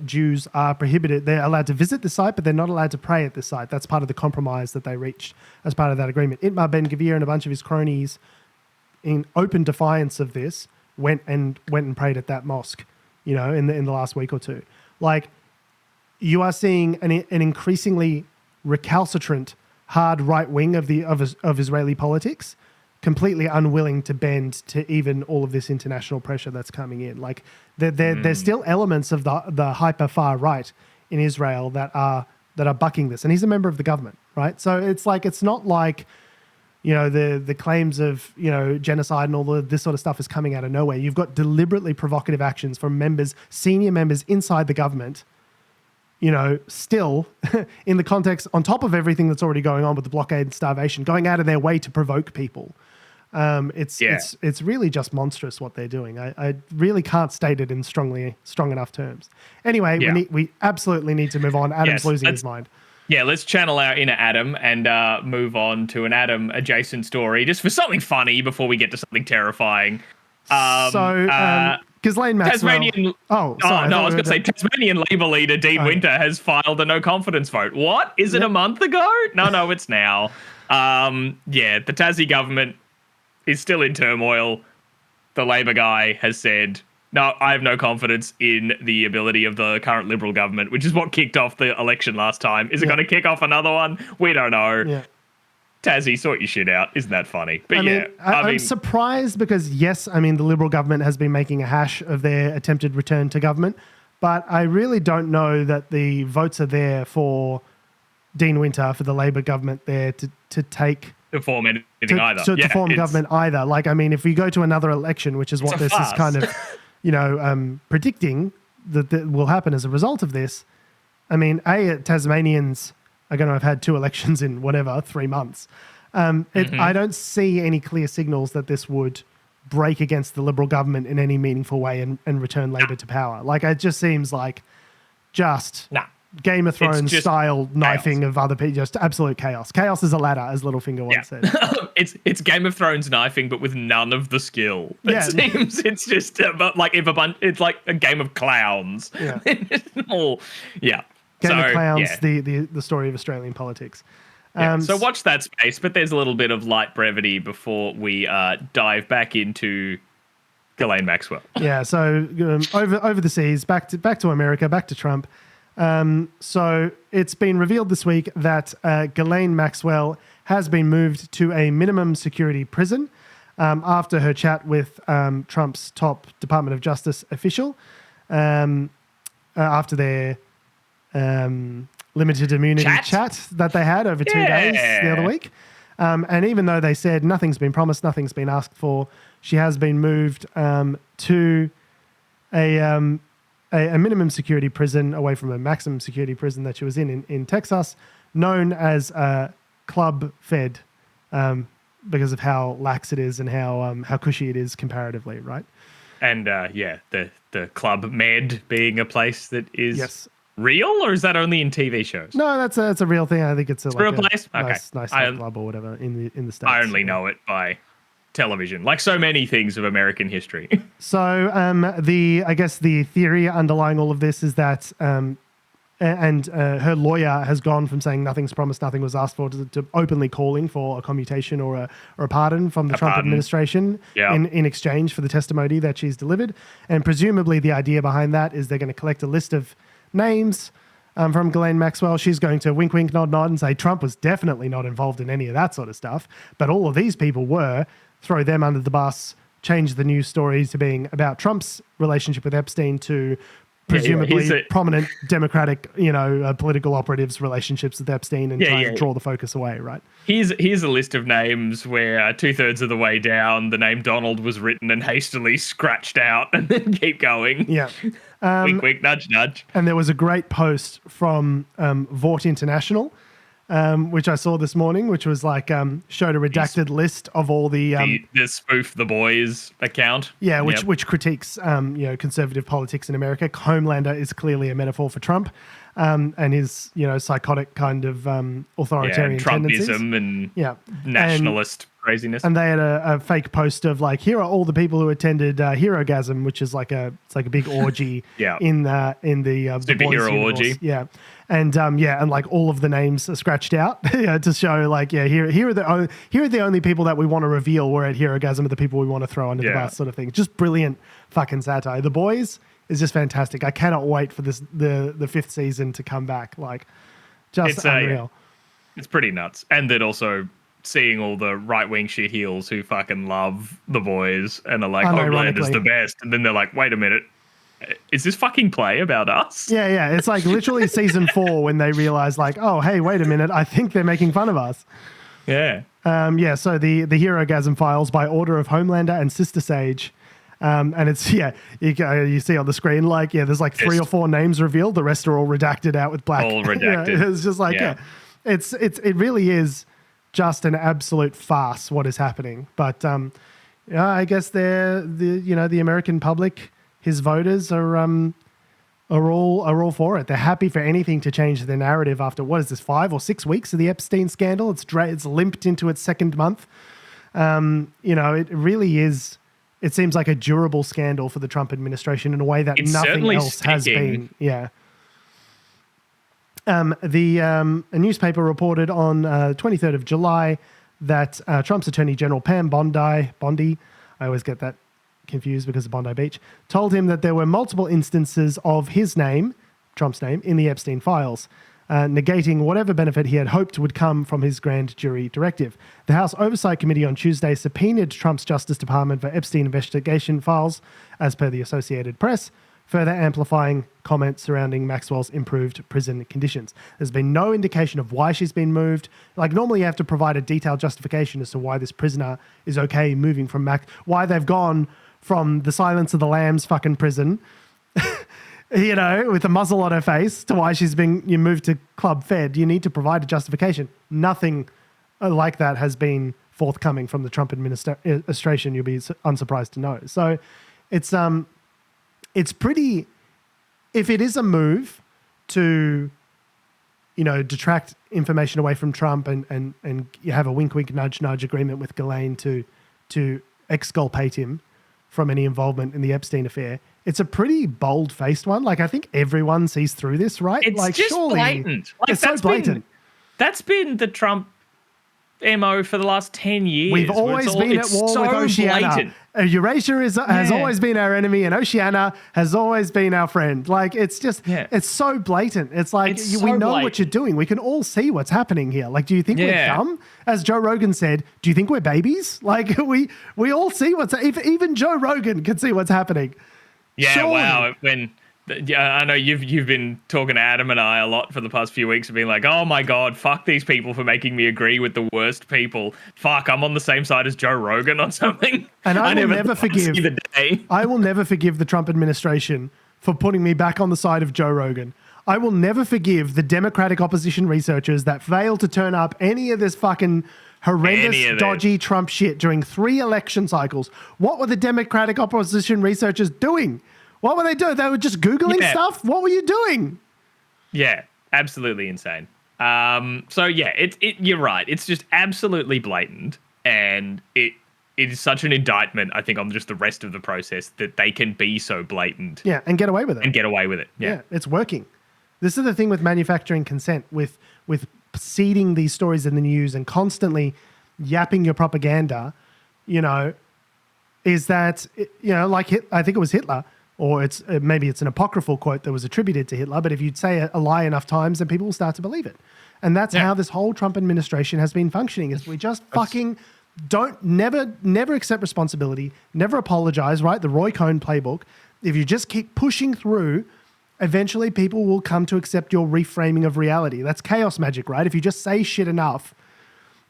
[SPEAKER 1] Jews are prohibited. They're allowed to visit the site, but they're not allowed to pray at the site. That's part of the compromise that they reached as part of that agreement. Itamar Ben-Gvir and a bunch of his cronies, in open defiance of this, went and prayed at that mosque, in the last week or two. Like, you are seeing an increasingly recalcitrant, hard right wing of Israeli politics, completely unwilling to bend to even all of this international pressure that's coming in. Like, there's still elements of the hyper far right in Israel that are bucking this, and he's a member of the government, right? So it's not like the claims of genocide and all this sort of stuff is coming out of nowhere. You've got deliberately provocative actions from senior members inside the government, still in the context, on top of everything that's already going on with the blockade and starvation, going out of their way to provoke people. It's really just monstrous what they're doing. I really can't state it in strong enough terms. Anyway, we absolutely need to move on. Adam's losing his mind.
[SPEAKER 2] Yeah, let's channel our inner Adam and move on to an Adam adjacent story, just for something funny before we get to something terrifying.
[SPEAKER 1] Ghislaine Maxwell.
[SPEAKER 2] Tasmanian Labour leader Dean Winter has filed a no confidence vote. What? Is it a month ago? No, it's now. The Tassie government is still in turmoil. The Labour guy has said, no, I have no confidence in the ability of the current Liberal government, which is what kicked off the election last time. Is it going to kick off another one? We don't know. Yeah. Tassie, sort your shit out. Isn't that funny? But I'm
[SPEAKER 1] surprised because, the Liberal government has been making a hash of their attempted return to government, but I really don't know that the votes are there for Dean Winter, for the Labour government there to take...
[SPEAKER 2] To form anything either.
[SPEAKER 1] To form government either. Like, if we go to another election, which is what this is kind of... predicting that will happen as a result of this. Tasmanians are going to have had 2 elections in 3 months. I don't see any clear signals that this would break against the Liberal government in any meaningful way and return Labor to power. Like, it just seems like Game of Thrones style knifing of other people, just absolute chaos. Chaos is a ladder, as Littlefinger once said.
[SPEAKER 2] It's Game of Thrones knifing, but with none of the skill. It seems it's just it's like a game of clowns.
[SPEAKER 1] Yeah.
[SPEAKER 2] Game of
[SPEAKER 1] Clowns, the story of Australian politics.
[SPEAKER 2] So watch that space, but there's a little bit of light brevity before we dive back into Ghislaine Maxwell.
[SPEAKER 1] Yeah. So over the seas, back to America, back to Trump. So it's been revealed this week that Ghislaine Maxwell has been moved to a minimum security prison after her chat with Trump's top Department of Justice official after their limited immunity chat that they had over 2 days the other week. And even though they said nothing's been promised, nothing's been asked for, she has been moved to a minimum security prison away from a maximum security prison that she was in Texas, known as Club Fed, because of how lax it is and how cushy it is comparatively, right?
[SPEAKER 2] And the Club Med being a place that is real, or is that only in TV shows?
[SPEAKER 1] No, that's a real thing. I think it's a
[SPEAKER 2] real place.
[SPEAKER 1] Nice club or whatever in the States.
[SPEAKER 2] I only know it by television, like so many things of American history.
[SPEAKER 1] So the theory underlying all of this is that her lawyer has gone from saying nothing's promised, nothing was asked for, to openly calling for a commutation or a pardon from the Trump administration in exchange for the testimony that she's delivered. And presumably the idea behind that is they're going to collect a list of names from Ghislaine Maxwell. She's going to wink, wink, nod, nod and say Trump was definitely not involved in any of that sort of stuff, but all of these people were. Throw them under the bus, change the news story to being about Trump's relationship with Epstein to presumably prominent Democratic, political operatives' relationships with Epstein and try to draw the focus away, right?
[SPEAKER 2] Here's a list of names where 2/3 of the way down, the name Donald was written and hastily scratched out, and then keep going.
[SPEAKER 1] Yeah.
[SPEAKER 2] Wink, wink, nudge, nudge.
[SPEAKER 1] And there was a great post from Vought International which I saw this morning, which was like showed a redacted list of all the
[SPEAKER 2] Spoof the Boys account.
[SPEAKER 1] Yeah, which critiques conservative politics in America. Homelander is clearly a metaphor for Trump, and his psychotic kind of authoritarian tendencies.
[SPEAKER 2] Trumpism and nationalist craziness.
[SPEAKER 1] And they had a fake post of like, here are all the people who attended Herogasm, which is like a big orgy in the
[SPEAKER 2] superhero orgy.
[SPEAKER 1] Yeah. And and like all of the names are scratched out to show like, here are the only people that we want to reveal were at Herogasm, are the people we want to throw under the bus, sort of thing. Just brilliant fucking satire. The Boys is just fantastic. I cannot wait for the fifth season to come back. Like, just unreal.
[SPEAKER 2] It's pretty nuts. And then also seeing all the right-wing shitheels who fucking love The Boys and are like, Homelander's the best. And then they're like, wait a minute. Is this fucking play about us?
[SPEAKER 1] Yeah. It's like literally season 4 when they realize like, oh, hey, wait a minute. I think they're making fun of us.
[SPEAKER 2] Yeah.
[SPEAKER 1] So the Herogasm files by order of Homelander and Sister Sage. And it's, you see on the screen, like, there's like 3 or 4 names revealed. The rest are all redacted out with black.
[SPEAKER 2] All redacted.
[SPEAKER 1] It's just like, it really is just an absolute farce what is happening. But I guess the American public, his voters are all for it. They're happy for anything to change their narrative after, what is this, 5 or 6 weeks of the Epstein scandal? It's limped into its second month. It really is. It seems like a durable scandal for the Trump administration in a way that nothing else has been. Yeah. A newspaper reported on 23rd of July that Trump's Attorney General Pam Bondi, I always get that confused because of Bondi Beach, told him that there were multiple instances of his name, Trump's name, in the Epstein files, negating whatever benefit he had hoped would come from his grand jury directive. The House Oversight Committee on Tuesday subpoenaed Trump's Justice Department for Epstein investigation files, as per the Associated Press, further amplifying comments surrounding Maxwell's improved prison conditions. There's been no indication of why she's been moved. Like, normally you have to provide a detailed justification as to why this prisoner is okay moving from why they've gone from the Silence of the Lambs fucking prison, with a muzzle on her face, to why she's been moved to Club Fed. You need to provide a justification. Nothing like that has been forthcoming from the Trump administration. You'll be unsurprised to know. So it's pretty, if it is a move to, detract information away from Trump and you have a wink, wink, nudge, nudge agreement with Ghislaine to exculpate him from any involvement in the Epstein affair, it's a pretty bold-faced one. Like, I think everyone sees through this, right?
[SPEAKER 2] It's
[SPEAKER 1] like,
[SPEAKER 2] just
[SPEAKER 1] surely
[SPEAKER 2] blatant. Like,
[SPEAKER 1] it's so blatant.
[SPEAKER 2] That's been the Trump MO for the last 10 years.
[SPEAKER 1] We've always been at war with Oceania.
[SPEAKER 2] Blatant.
[SPEAKER 1] Eurasia has always been our enemy, and Oceania has always been our friend. Like, it's just, it's so blatant. It's like, we know what you're doing. We can all see what's happening here. Like, do you think we're dumb? As Joe Rogan said, do you think we're babies? Like, we all see even Joe Rogan can see what's happening.
[SPEAKER 2] Yeah,
[SPEAKER 1] surely.
[SPEAKER 2] Wow. I know you've been talking to Adam and I a lot for the past few weeks and being like, oh my God, fuck these people for making me agree with the worst people. Fuck, I'm on the same side as Joe Rogan on something.
[SPEAKER 1] And I will never forgive the Trump administration for putting me back on the side of Joe Rogan. I will never forgive the Democratic opposition researchers that failed to turn up any of this fucking horrendous, dodgy Trump shit during 3 election cycles. What were the Democratic opposition researchers doing? What were they doing? They were just Googling stuff? What were you doing?
[SPEAKER 2] Yeah, absolutely insane. You're right. It's just absolutely blatant. And it is such an indictment, I think, on just the rest of the process that they can be so blatant.
[SPEAKER 1] Yeah, and get away with it.
[SPEAKER 2] Yeah,
[SPEAKER 1] it's working. This is the thing with manufacturing consent, with seeding these stories in the news and constantly yapping your propaganda, is that, like I think it was Hitler, or maybe it's an apocryphal quote that was attributed to Hitler, but if you'd say a lie enough times, then people will start to believe it. And that's how this whole Trump administration has been functioning, is we just fucking never accept responsibility, never apologize, right? The Roy Cohn playbook. If you just keep pushing through, eventually people will come to accept your reframing of reality. That's chaos magic, right? If you just say shit enough,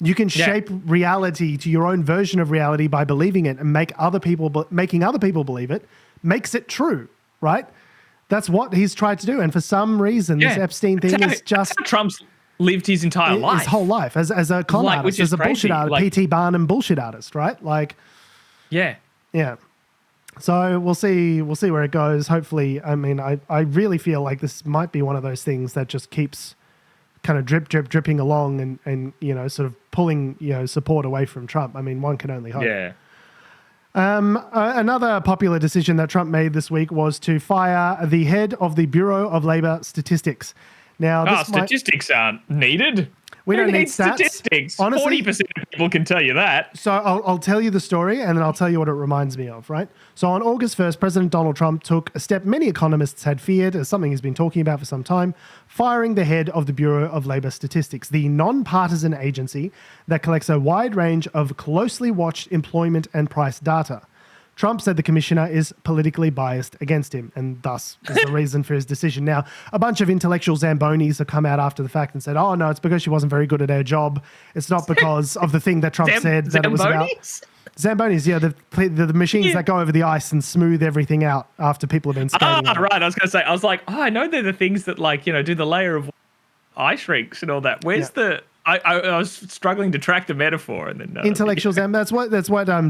[SPEAKER 1] you can shape reality to your own version of reality by believing it, and making other people believe it makes it true, right? That's what he's tried to do. And for some reason, this Epstein thing is just...
[SPEAKER 2] Trump's lived his entire life.
[SPEAKER 1] His whole life as a con artist, as a bullshit artist, P.T. Barnum bullshit artist, right? Like,
[SPEAKER 2] yeah.
[SPEAKER 1] So we'll see where it goes. Hopefully, I mean, I really feel like this might be one of those things that just keeps kind of dripping along and sort of pulling, support away from Trump. I mean, one can only hope.
[SPEAKER 2] Yeah.
[SPEAKER 1] Another popular decision that Trump made this week was to fire the head of the Bureau of Labor Statistics. Now,
[SPEAKER 2] statistics aren't needed.
[SPEAKER 1] We don't need stats.
[SPEAKER 2] Statistics. Honestly, 40% of people can tell you that.
[SPEAKER 1] So I'll tell you the story and then I'll tell you what it reminds me of, right? So on August 1st, President Donald Trump took a step many economists had feared, as something he's been talking about for some time, firing the head of the Bureau of Labor Statistics, the non-partisan agency that collects a wide range of closely watched employment and price data. Trump said the commissioner is politically biased against him, and thus is the reason for his decision. Now, a bunch of intellectual Zambonis have come out after the fact and said, oh, no, it's because she wasn't very good at her job. It's not because of the thing that Trump said that it was about. Zambonis, yeah, the machines that go over the ice and smooth everything out after people have been skating.
[SPEAKER 2] Right. I was going to say, I was like, I know they're the things that, like, do the layer of ice rinks and all that. Where's the... I was struggling to track the metaphor, and then
[SPEAKER 1] intellectuals, and that's what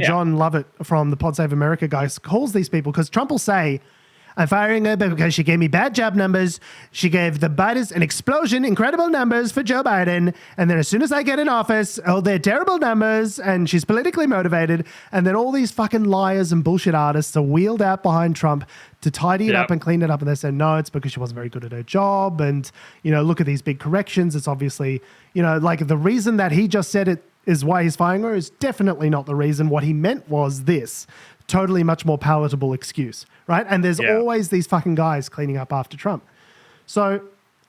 [SPEAKER 1] John Lovett from the Pod Save America guys calls these people, because Trump will say, I'm firing her because she gave me bad job numbers. She gave the Bidens an explosion, incredible numbers for Joe Biden. And then as soon as I get in office, they're terrible numbers and she's politically motivated. And then all these fucking liars and bullshit artists are wheeled out behind Trump to tidy it up and clean it up. And they say, no, it's because she wasn't very good at her job. And, look at these big corrections. It's obviously, like the reason that he just said it is why he's firing her is definitely not the reason. What he meant was this. Totally much more palatable excuse, right? And there's always these fucking guys cleaning up after Trump. So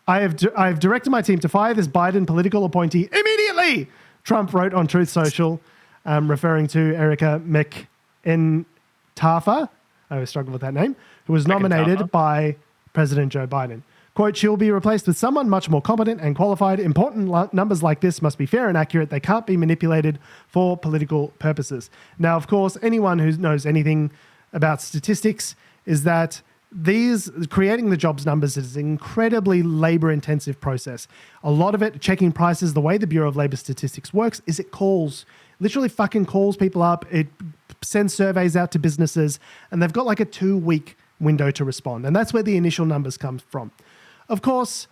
[SPEAKER 1] I've directed my team to fire this Biden political appointee immediately, Trump wrote on Truth Social, referring to Erika McEntarfer, I always struggle with that name, who was nominated by President Joe Biden. Quote, she'll be replaced with someone much more competent and qualified. Important numbers like this must be fair and accurate. They can't be manipulated for political purposes. Now, of course, anyone who knows anything about statistics is that creating the jobs numbers is an incredibly labor-intensive process. A lot of it, checking prices, the way the Bureau of Labor Statistics works is it literally fucking calls people up. It sends surveys out to businesses, and they've got like a 2-week window to respond. And that's where the initial numbers come from. Of course,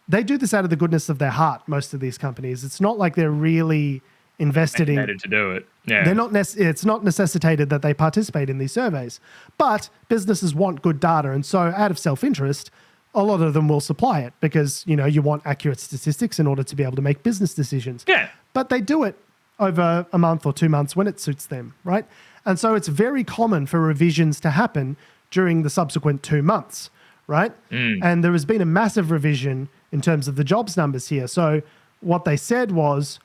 [SPEAKER 1] they do this out of the goodness of their heart, most of these companies. It's not like they're really invested in...
[SPEAKER 2] to do it. Yeah.
[SPEAKER 1] They're not it's not necessitated that they participate in these surveys. But businesses want good data, and so out of self-interest, a lot of them will supply it because, you want accurate statistics in order to be able to make business decisions.
[SPEAKER 2] Yeah.
[SPEAKER 1] But they do it over a month or 2 months when it suits them, right? And so it's very common for revisions to happen during the subsequent 2 months. Right? And there has been a massive revision in terms of the jobs numbers here. So what they said was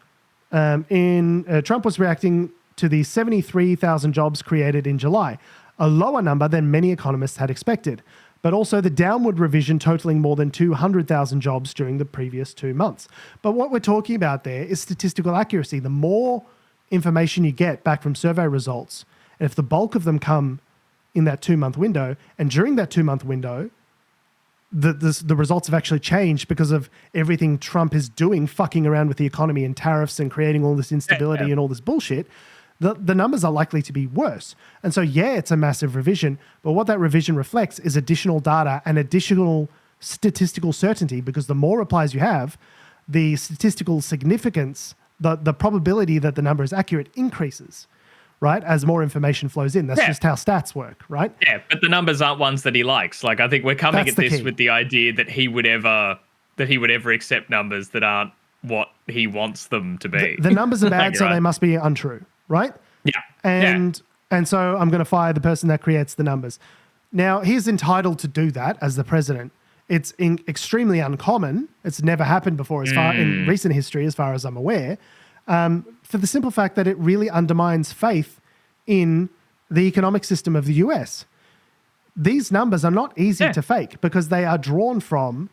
[SPEAKER 1] Trump was reacting to the 73,000 jobs created in July, a lower number than many economists had expected, but also the downward revision totaling more than 200,000 jobs during the previous 2 months. But what we're talking about there is statistical accuracy. The more information you get back from survey results, and if the bulk of them come in that 2-month window, and during that 2-month window, the results have actually changed because of everything Trump is doing, fucking around with the economy and tariffs and creating all this instability and all this bullshit, the numbers are likely to be worse. And so, it's a massive revision, but what that revision reflects is additional data and additional statistical certainty, because the more replies you have, the statistical significance, the probability that the number is accurate increases. Right, as more information flows in. That's just how stats work, right?
[SPEAKER 2] Yeah, but the numbers aren't ones that he likes. Like, I think we're coming at this with the idea that he would ever accept numbers that aren't what he wants them to be.
[SPEAKER 1] The numbers are bad, so they must be untrue, right?
[SPEAKER 2] Yeah.
[SPEAKER 1] And so I'm going to fire the person that creates the numbers. Now, he's entitled to do that as the president. It's extremely uncommon. It's never happened before in recent history, as far as I'm aware. For the simple fact that it really undermines faith in the economic system of the US. These numbers are not easy to fake because they are drawn from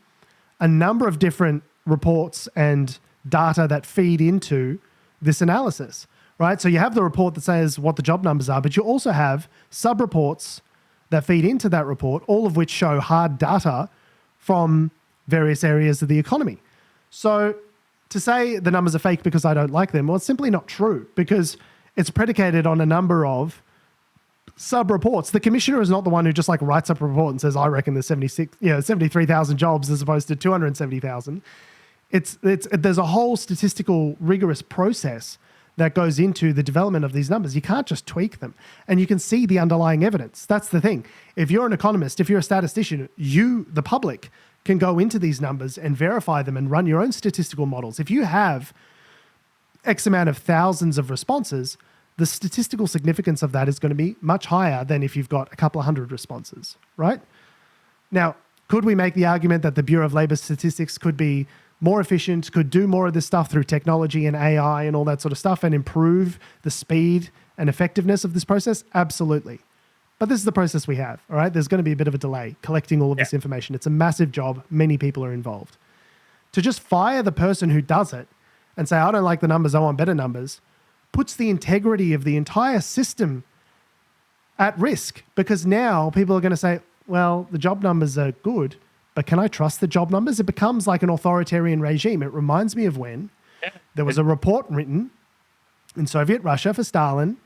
[SPEAKER 1] a number of different reports and data that feed into this analysis, right? So you have the report that says what the job numbers are, but you also have sub-reports that feed into that report, all of which show hard data from various areas of the economy. So to say the numbers are fake because I don't like them, well, it's simply not true because it's predicated on a number of sub-reports. The commissioner is not the one who just like writes up a report and says, I reckon there's 73,000 jobs as opposed to 270,000. There's a whole statistical rigorous process that goes into the development of these numbers. You can't just tweak them. And you can see the underlying evidence. That's the thing. If you're an economist, if you're a statistician, you, the public, can go into these numbers and verify them and run your own statistical models. If you have X amount of thousands of responses, the statistical significance of that is going to be much higher than if you've got a couple of hundred responses, right? Now, could we make the argument that the Bureau of Labor Statistics could be more efficient, could do more of this stuff through technology and AI and all that sort of stuff and improve the speed and effectiveness of this process? Absolutely. But this is the process we have, all right? There's going to be a bit of a delay collecting all of this information. It's a massive job. Many people are involved. To just fire the person who does it and say, I don't like the numbers, I want better numbers, puts the integrity of the entire system at risk because now people are going to say, well, the job numbers are good, but can I trust the job numbers? It becomes like an authoritarian regime. It reminds me of when there was a report written in Soviet Russia for Stalin,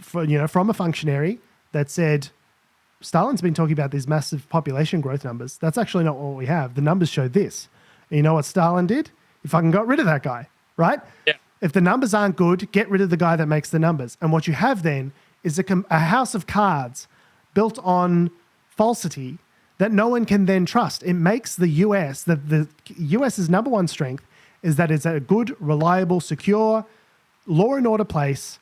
[SPEAKER 1] from a functionary that said, Stalin's been talking about these massive population growth numbers. That's actually not what we have. The numbers show this. And you know what Stalin did? He fucking got rid of that guy, right? Yeah. If the numbers aren't good, get rid of the guy that makes the numbers. And what you have then is a house of cards built on falsity that no one can then trust. It makes the US, the US's number one strength is that it's a good, reliable, secure, law and order place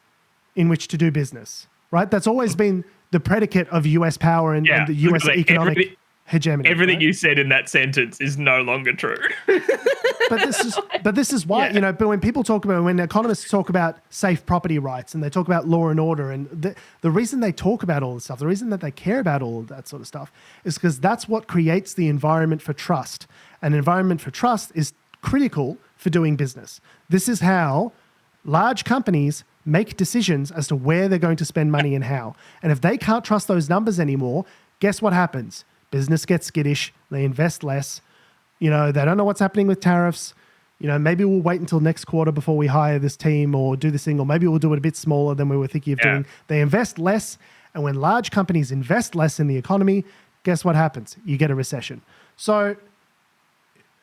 [SPEAKER 1] in which to do business, right? That's always been the predicate of US power and the US economic hegemony.
[SPEAKER 2] Everything you said in that sentence is no longer true.
[SPEAKER 1] But this is why, but when people talk about, when economists talk about safe property rights and they talk about law and order, and the reason they talk about all this stuff, the reason that they care about all of that sort of stuff is because that's what creates the environment for trust. An environment for trust is critical for doing business. This is how large companies make decisions as to where they're going to spend money and how. And if they can't trust those numbers anymore, guess what happens? Business gets skittish, they invest less, they don't know what's happening with tariffs. Maybe we'll wait until next quarter before we hire this team or do this thing, or maybe we'll do it a bit smaller than we were thinking of doing. They invest less, and when large companies invest less in the economy, guess what happens? You get a recession. So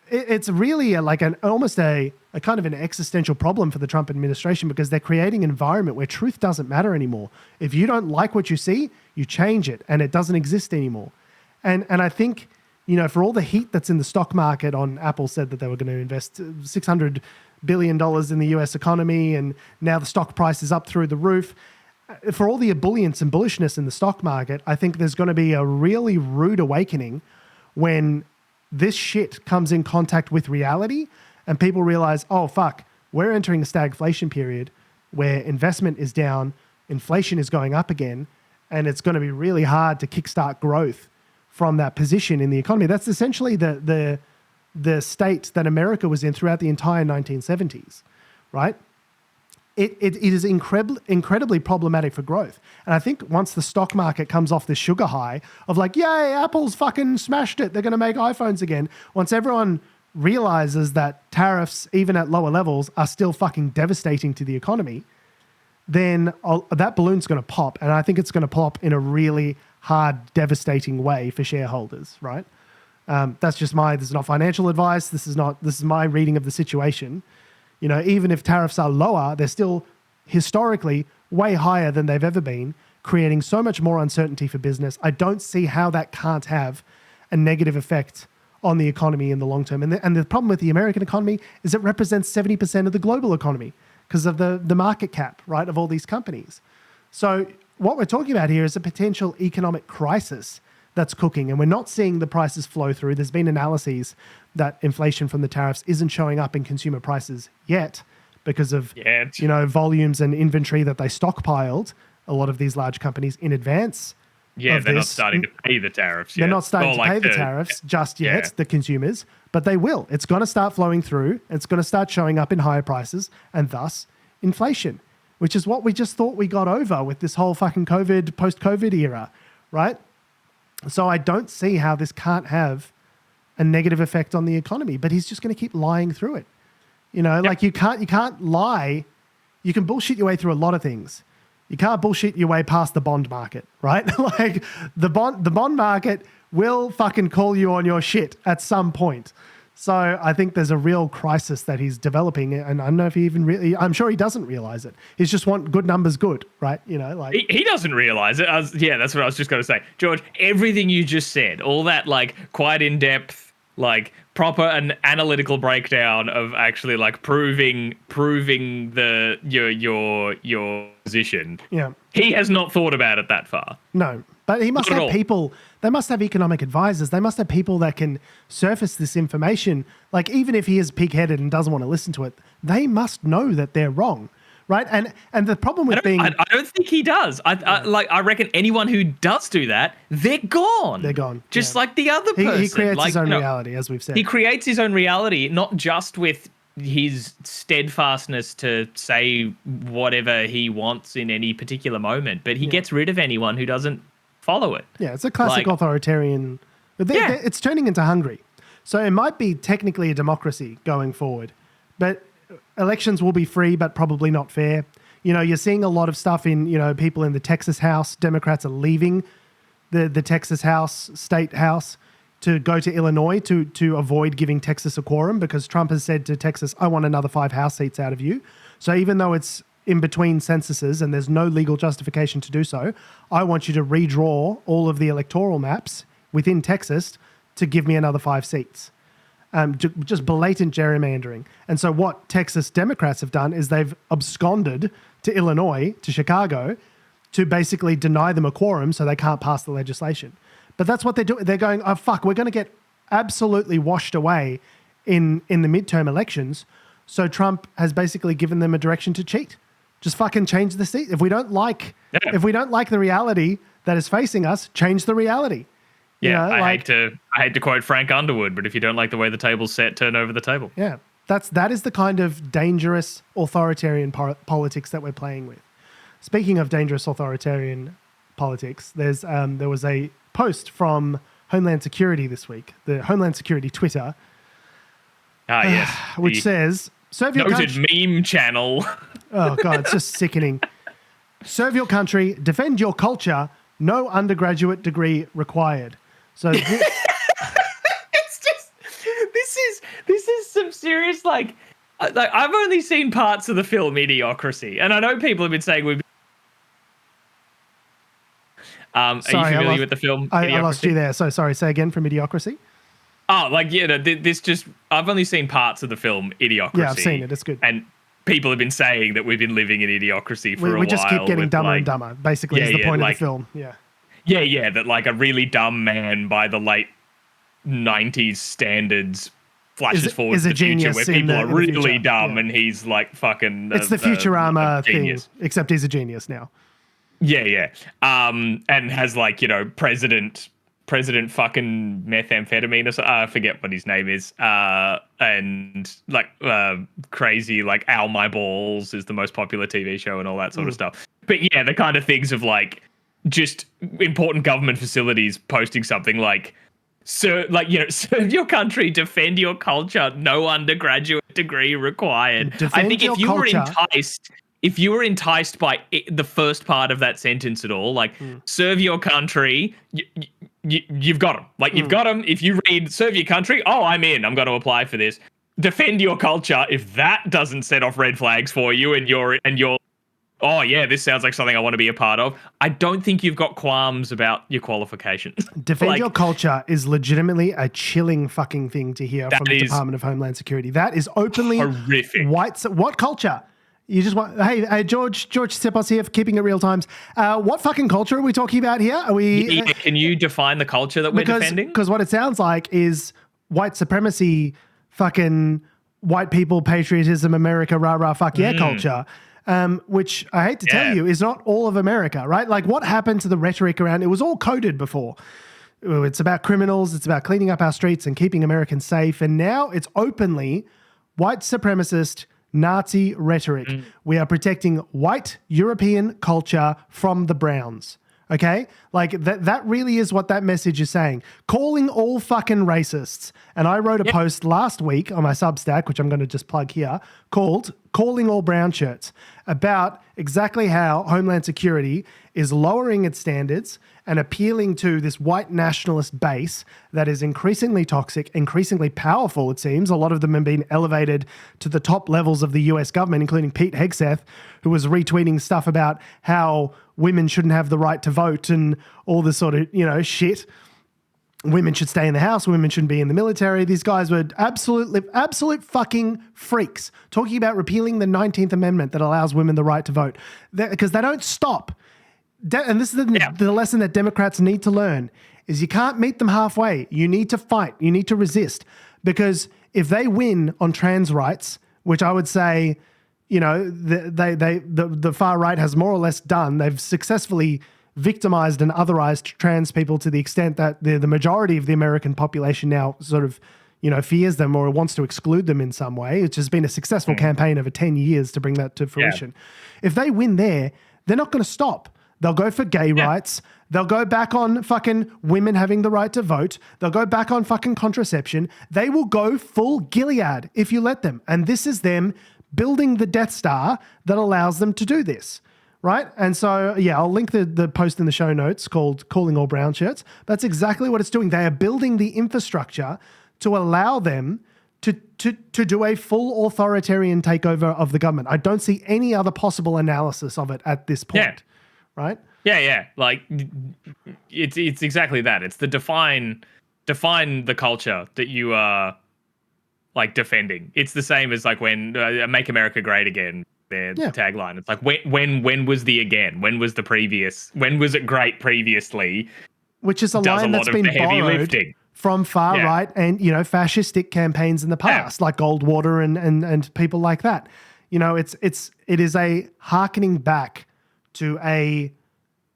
[SPEAKER 1] it's really almost a kind of an existential problem for the Trump administration because they're creating an environment where truth doesn't matter anymore. If you don't like what you see, you change it, and it doesn't exist anymore. And I think, for all the heat that's in the stock market on Apple said that they were going to invest $600 billion in the US economy, and now the stock price is up through the roof. For all the ebullience and bullishness in the stock market, I think there's going to be a really rude awakening when this shit comes in contact with reality and people realize, oh, fuck, we're entering a stagflation period where investment is down, inflation is going up again, and it's going to be really hard to kickstart growth from that position in the economy. That's essentially the state that America was in throughout the entire 1970s, right? It is incredibly problematic for growth. And I think once the stock market comes off this sugar high of like, yay, Apple's fucking smashed it, they're going to make iPhones again. Once everyone realizes that tariffs, even at lower levels, are still fucking devastating to the economy, then that balloon's going to pop. And I think it's going to pop in a really hard, devastating way for shareholders, right? That's just this is not financial advice. This is my reading of the situation. Even if tariffs are lower, they're still historically way higher than they've ever been, creating so much more uncertainty for business. I don't see how that can't have a negative effect on the economy in the long term. And the problem with the American economy is it represents 70% of the global economy because of the market cap, right, of all these companies. So what we're talking about here is a potential economic crisis that's cooking, and we're not seeing the prices flow through. There's been analyses that inflation from the tariffs isn't showing up in consumer prices yet because of volumes and inventory that they stockpiled, a lot of these large companies, in advance.
[SPEAKER 2] Yeah, they're not starting to pay the tariffs yet.
[SPEAKER 1] They're not starting to pay the tariffs just yet, the consumers, but they will. It's going to start flowing through. It's going to start showing up in higher prices and thus inflation, which is what we just thought we got over with this whole fucking post-COVID era, right? So I don't see how this can't have a negative effect on the economy, but he's just going to keep lying through it. You know, like you can't lie. You can bullshit your way through a lot of things. You can't bullshit your way past the bond market, right? Like the bond market will fucking call you on your shit at some point. So I think there's a real crisis that he's developing, and I don't know if he even really, I'm sure he doesn't realize it. He's just want good numbers good, right? You know, like
[SPEAKER 2] he doesn't realize it. That's what I was just going to say. George, everything you just said, all that like quite in-depth, like proper and analytical breakdown of actually like proving the your position.
[SPEAKER 1] Yeah.
[SPEAKER 2] He has not thought about it that far.
[SPEAKER 1] No. But he must have people, they must have economic advisors. They must have people that can surface this information. Like, even if he is pig-headed and doesn't want to listen to it, they must know that they're wrong, right? And the problem with
[SPEAKER 2] I don't think he does. I reckon anyone who does do that, they're gone.
[SPEAKER 1] They're gone.
[SPEAKER 2] Just like the other person.
[SPEAKER 1] He creates his own reality, as we've said.
[SPEAKER 2] He creates his own reality, not just with his steadfastness to say whatever he wants in any particular moment, but he gets rid of anyone who doesn't follow it.
[SPEAKER 1] Yeah, it's a classic authoritarian. It's turning into Hungary. So it might be technically a democracy going forward, but elections will be free, but probably not fair. You know, you're seeing a lot of stuff in, you know, people in the Texas House. Democrats are leaving the Texas House, state house, to go to Illinois to avoid giving Texas a quorum, because Trump has said to Texas, I want another 5 House seats out of you. So even though it's in between censuses and there's no legal justification to do so, I want you to redraw all of the electoral maps within Texas to give me another 5 seats. Just blatant gerrymandering. And so what Texas Democrats have done is they've absconded to Illinois, to Chicago, to basically deny them a quorum so they can't pass the legislation. But that's what they're doing. They're going, oh, fuck, we're going to get absolutely washed away in the midterm elections. So Trump has basically given them a direction to cheat. Just fucking change the seat. If we don't like the reality that is facing us, change the reality.
[SPEAKER 2] Yeah, you know, I hate to quote Frank Underwood, but if you don't like the way the table's set, turn over the table.
[SPEAKER 1] Yeah, that is the kind of dangerous authoritarian politics that we're playing with. Speaking of dangerous authoritarian politics, there was a post from Homeland Security this week, the Homeland Security Twitter.
[SPEAKER 2] Yes,
[SPEAKER 1] which says, serve your
[SPEAKER 2] noted meme channel.
[SPEAKER 1] Oh, God, it's just sickening. Serve your country, defend your culture, no undergraduate degree required. So
[SPEAKER 2] it's just, this is some serious, like I've only seen parts of the film Idiocracy, and I know people have been saying we've are you familiar with the film Idiocracy?
[SPEAKER 1] I lost you there. So sorry, say again, from Idiocracy?
[SPEAKER 2] Oh, like, yeah, I've only seen parts of the film Idiocracy. Yeah,
[SPEAKER 1] I've seen it. It's good.
[SPEAKER 2] And people have been saying that we've been living in Idiocracy for a while.
[SPEAKER 1] We just keep getting dumber and dumber, basically, is the point of the film. Yeah.
[SPEAKER 2] Yeah, that like a really dumb man by the late 90s standards flashes forward to the future where people are really dumb and he's like fucking...
[SPEAKER 1] It's the Futurama thing, except he's a genius now.
[SPEAKER 2] Yeah. And has like, you know, President fucking methamphetamine or so, I forget what his name is. And like crazy, like Ow My Balls is the most popular TV show and all that sort of stuff. But yeah, the kind of things of like just important government facilities posting something like, serve your country, defend your culture, no undergraduate degree required. I think if you were enticed by the first part of that sentence at all, like serve your country, you've got them. Like you've got them. If you read serve your country, oh, I'm in. I'm going to apply for this. Defend your culture. If that doesn't set off red flags for you, and you're oh yeah, this sounds like something I want to be a part of, I don't think you've got qualms about your qualifications.
[SPEAKER 1] Defend your culture is legitimately a chilling fucking thing to hear from the Department of Homeland Security. That is openly
[SPEAKER 2] horrific.
[SPEAKER 1] What culture? You just want, hey, George Stepos here for Keeping It Real Times. What fucking culture are we talking about here? Are we?
[SPEAKER 2] Can you define the culture that we're defending?
[SPEAKER 1] Because what it sounds like is white supremacy, fucking white people, patriotism, America, rah rah, fuck yeah culture. Which I hate to tell you is not all of America, right? Like what happened to the rhetoric around, it was all coded before. It's about criminals, it's about cleaning up our streets and keeping Americans safe. And now it's openly white supremacist Nazi rhetoric. We are protecting white European culture from the Browns. Okay? Like that really is what that message is saying. Calling all fucking racists. And I wrote a post last week on my Substack, which I'm going to just plug here, called Calling All Brownshirts, about exactly how Homeland Security is lowering its standards and appealing to this white nationalist base that is increasingly toxic, increasingly powerful, it seems. A lot of them have been elevated to the top levels of the US government, including Pete Hegseth, who was retweeting stuff about how women shouldn't have the right to vote and all this sort of, shit. Women should stay in the house. Women shouldn't be in the military. These guys were absolute fucking freaks talking about repealing the 19th Amendment that allows women the right to vote, because they don't stop. And this is the lesson that Democrats need to learn, is you can't meet them halfway. You need to fight. You need to resist. Because if they win on trans rights, which I would say, the far right has more or less done, they've successfully victimized and otherized trans people to the extent that the majority of the American population now sort of, fears them or wants to exclude them in some way, which has been a successful campaign over 10 years to bring that to fruition. Yeah. If they win there, they're not going to stop. They'll go for gay rights. They'll go back on fucking women having the right to vote. They'll go back on fucking contraception. They will go full Gilead if you let them. And this is them building the Death Star that allows them to do this, right? And so, I'll link the post in the show notes called Calling All Brownshirts. That's exactly what it's doing. They are building the infrastructure to allow them to do a full authoritarian takeover of the government. I don't see any other possible analysis of it at this point.
[SPEAKER 2] Yeah.
[SPEAKER 1] Right?
[SPEAKER 2] Yeah. Like it's exactly that. It's the define the culture that you are like defending. It's the same as like when Make America Great Again, their tagline. It's like when was the again? When was the previous? When was it great previously?
[SPEAKER 1] Which is a line that's been borrowed from far right and fascistic campaigns in the past, like Goldwater and people like that. It is a hearkening back to an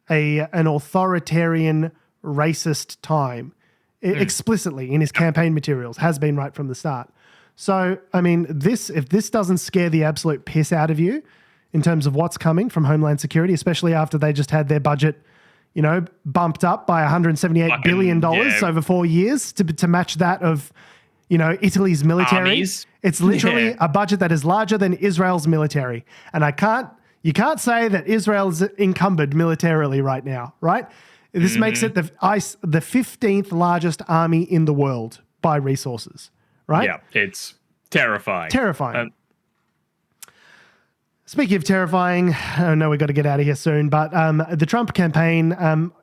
[SPEAKER 1] authoritarian, racist time, explicitly in his campaign materials, has been right from the start. So, I mean, if this doesn't scare the absolute piss out of you in terms of what's coming from Homeland Security, especially after they just had their budget, bumped up by $178 billion over 4 years to match that of, Italy's military. Armies. It's literally a budget that is larger than Israel's military. And you can't say that Israel is encumbered militarily right now, right? This makes it the 15th largest army in the world by resources, right? Yeah,
[SPEAKER 2] it's terrifying.
[SPEAKER 1] Terrifying. Speaking of terrifying, I know we've got to get out of here soon, but the Trump campaign,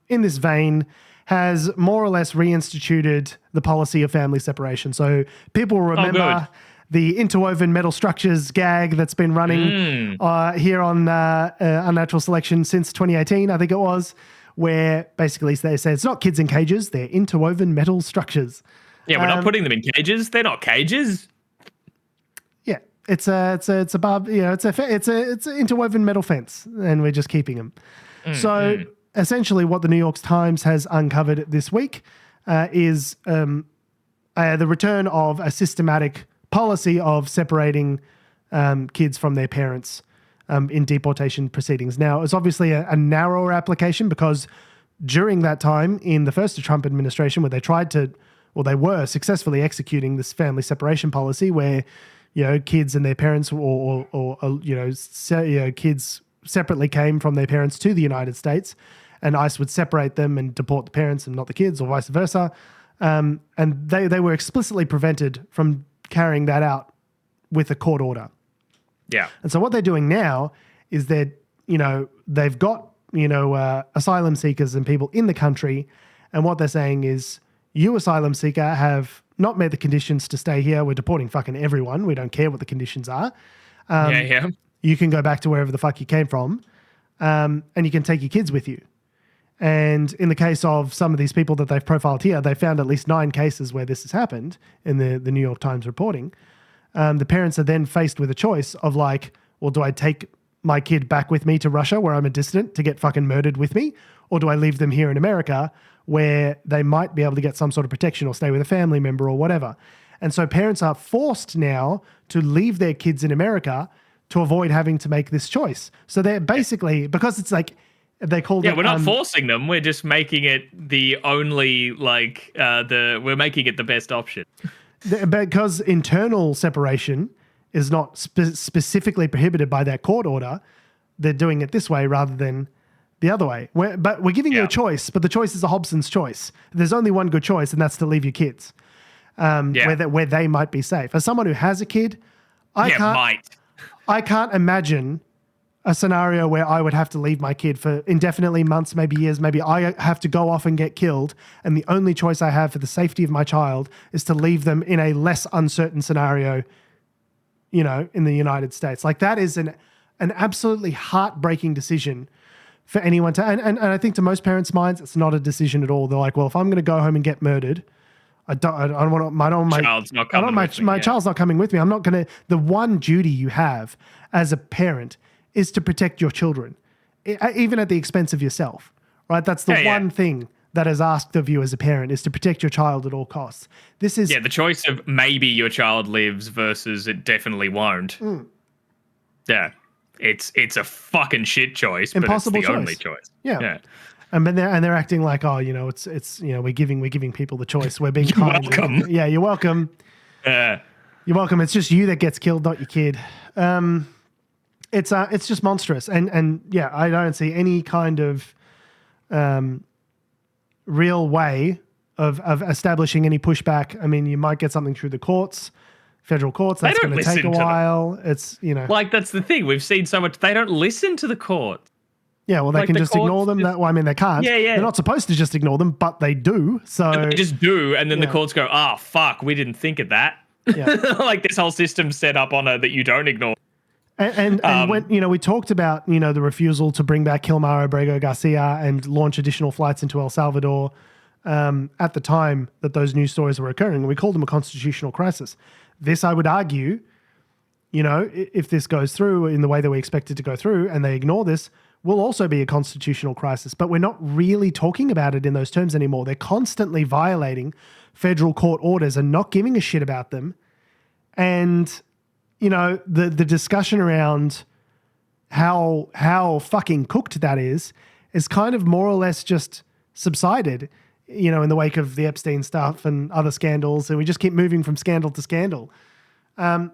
[SPEAKER 1] in this vein, has more or less reinstituted the policy of family separation. So people remember the interwoven metal structures gag that's been running here on Unnatural Selection since 2018, I think it was, where basically they say it's not kids in cages, they're interwoven metal structures.
[SPEAKER 2] Yeah, we're not putting them in cages. They're not cages.
[SPEAKER 1] Yeah, it's an interwoven metal fence, and we're just keeping them. So essentially, what the New York Times has uncovered this week is the return of a systematic policy of separating kids from their parents in deportation proceedings. Now, it's obviously a narrower application because during that time in the first Trump administration where they were successfully executing this family separation policy where, kids and their parents kids separately came from their parents to the United States and ICE would separate them and deport the parents and not the kids or vice versa. And they were explicitly prevented from carrying that out with a court order.
[SPEAKER 2] Yeah.
[SPEAKER 1] And so what they're doing now is they've got, asylum seekers and people in the country. And what they're saying is, you asylum seeker have not met the conditions to stay here. We're deporting fucking everyone. We don't care what the conditions are. You can go back to wherever the fuck you came from. And you can take your kids with you. And in the case of some of these people that they've profiled here, they found at least 9 cases where this has happened in the New York Times reporting. The parents are then faced with a choice of like, well, do I take my kid back with me to Russia where I'm a dissident to get fucking murdered with me? Or do I leave them here in America where they might be able to get some sort of protection or stay with a family member or whatever? And so parents are forced now to leave their kids in America to avoid having to make this choice. So they're basically, because it's like, They called it.
[SPEAKER 2] We're not forcing them. We're just making it the only we're making it the best option.
[SPEAKER 1] Because internal separation is not specifically prohibited by that court order, they're doing it this way rather than the other way. But we're giving you a choice, but the choice is a Hobson's choice. There's only one good choice, and that's to leave your kids where they might be safe. As someone who has a kid, I can't imagine a scenario where I would have to leave my kid for indefinitely, months, maybe years, maybe I have to go off and get killed, and the only choice I have for the safety of my child is to leave them in a less uncertain scenario, in the United States. Like, that is an absolutely heartbreaking decision for anyone to, and I think to most parents' minds, it's not a decision at all. They're like, well, if I'm going to go home and get murdered, my child's not coming with me. I'm not going to, the one duty you have as a parent is to protect your children, even at the expense of yourself, right? That's the one thing that is asked of you as a parent, is to protect your child at all costs. This is...
[SPEAKER 2] the choice of maybe your child lives versus it definitely won't. Yeah. It's a fucking shit choice,
[SPEAKER 1] impossible,
[SPEAKER 2] but it's the only choice.
[SPEAKER 1] Yeah. And they're acting like, it's we're giving people the choice. We're being kind.
[SPEAKER 2] Welcome.
[SPEAKER 1] Yeah, you're welcome. You're welcome. It's just you that gets killed, not your kid. It's just monstrous. And I don't see any kind of real way of establishing any pushback. I mean, you might get something through the courts, federal courts. That's going to take a while. It's,
[SPEAKER 2] like, that's the thing. We've seen so much. They don't listen to the courts.
[SPEAKER 1] Yeah, well, they can just ignore them. They can't.
[SPEAKER 2] Yeah.
[SPEAKER 1] They're not supposed to just ignore them, but they do. So
[SPEAKER 2] and they just do, and then the courts go, fuck, we didn't think of that. Yeah. Like, this whole system's set up on that you don't ignore.
[SPEAKER 1] And when we talked about the refusal to bring back Kilmar Abrego Garcia and launch additional flights into El Salvador at the time that those news stories were occurring, we called them a constitutional crisis. This, I would argue, if this goes through in the way that we expect it to go through, and they ignore this, will also be a constitutional crisis. But we're not really talking about it in those terms anymore. They're constantly violating federal court orders and not giving a shit about them. And the discussion around how fucking cooked that is kind of more or less just subsided, in the wake of the Epstein stuff and other scandals, and we just keep moving from scandal to scandal. But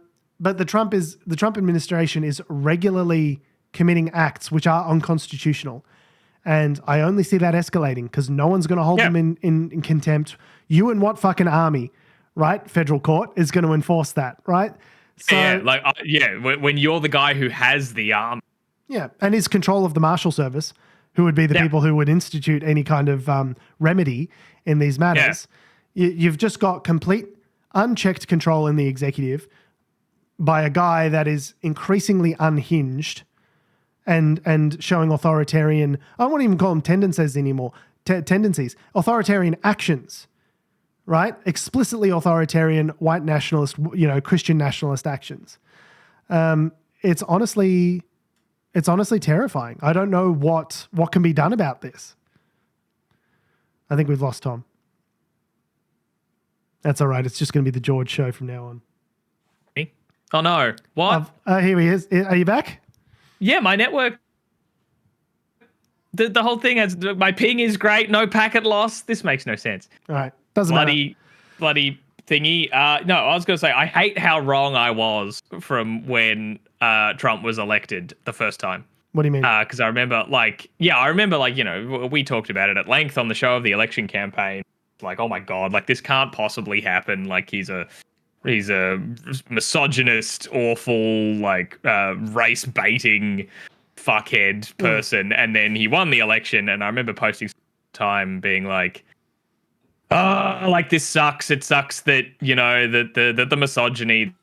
[SPEAKER 1] the Trump administration is regularly committing acts which are unconstitutional, and I only see that escalating because no one's going to hold them in contempt. You and what fucking army, right? Federal court is going to enforce that, right? So,
[SPEAKER 2] when you're the guy who has the arm.
[SPEAKER 1] Yeah, and is control of the Marshal Service, who would be the people who would institute any kind of remedy in these matters. Yeah. You've just got complete unchecked control in the executive by a guy that is increasingly unhinged and showing authoritarian, I won't even call them tendencies anymore, tendencies, authoritarian actions. Right? Explicitly authoritarian white nationalist, Christian nationalist actions. It's honestly terrifying. I don't know what can be done about this. I think we've lost Tom. That's all right. It's just going to be the George show from now on.
[SPEAKER 2] Me? Oh no! What?
[SPEAKER 1] Here he is. Are you back?
[SPEAKER 2] Yeah, my network. The whole thing has my ping is great. No packet loss. This makes no sense.
[SPEAKER 1] All right. Doesn't matter.
[SPEAKER 2] Bloody thingy. No, I was going to say, I hate how wrong I was from when Trump was elected the first time.
[SPEAKER 1] What do you mean?
[SPEAKER 2] Because I remember, we talked about it at length on the show of the election campaign. Like, oh my God, like, this can't possibly happen. Like, he's a misogynist, awful, race baiting fuckhead person. And then he won the election. And I remember posting time being like, this sucks. It sucks that, that the misogyny,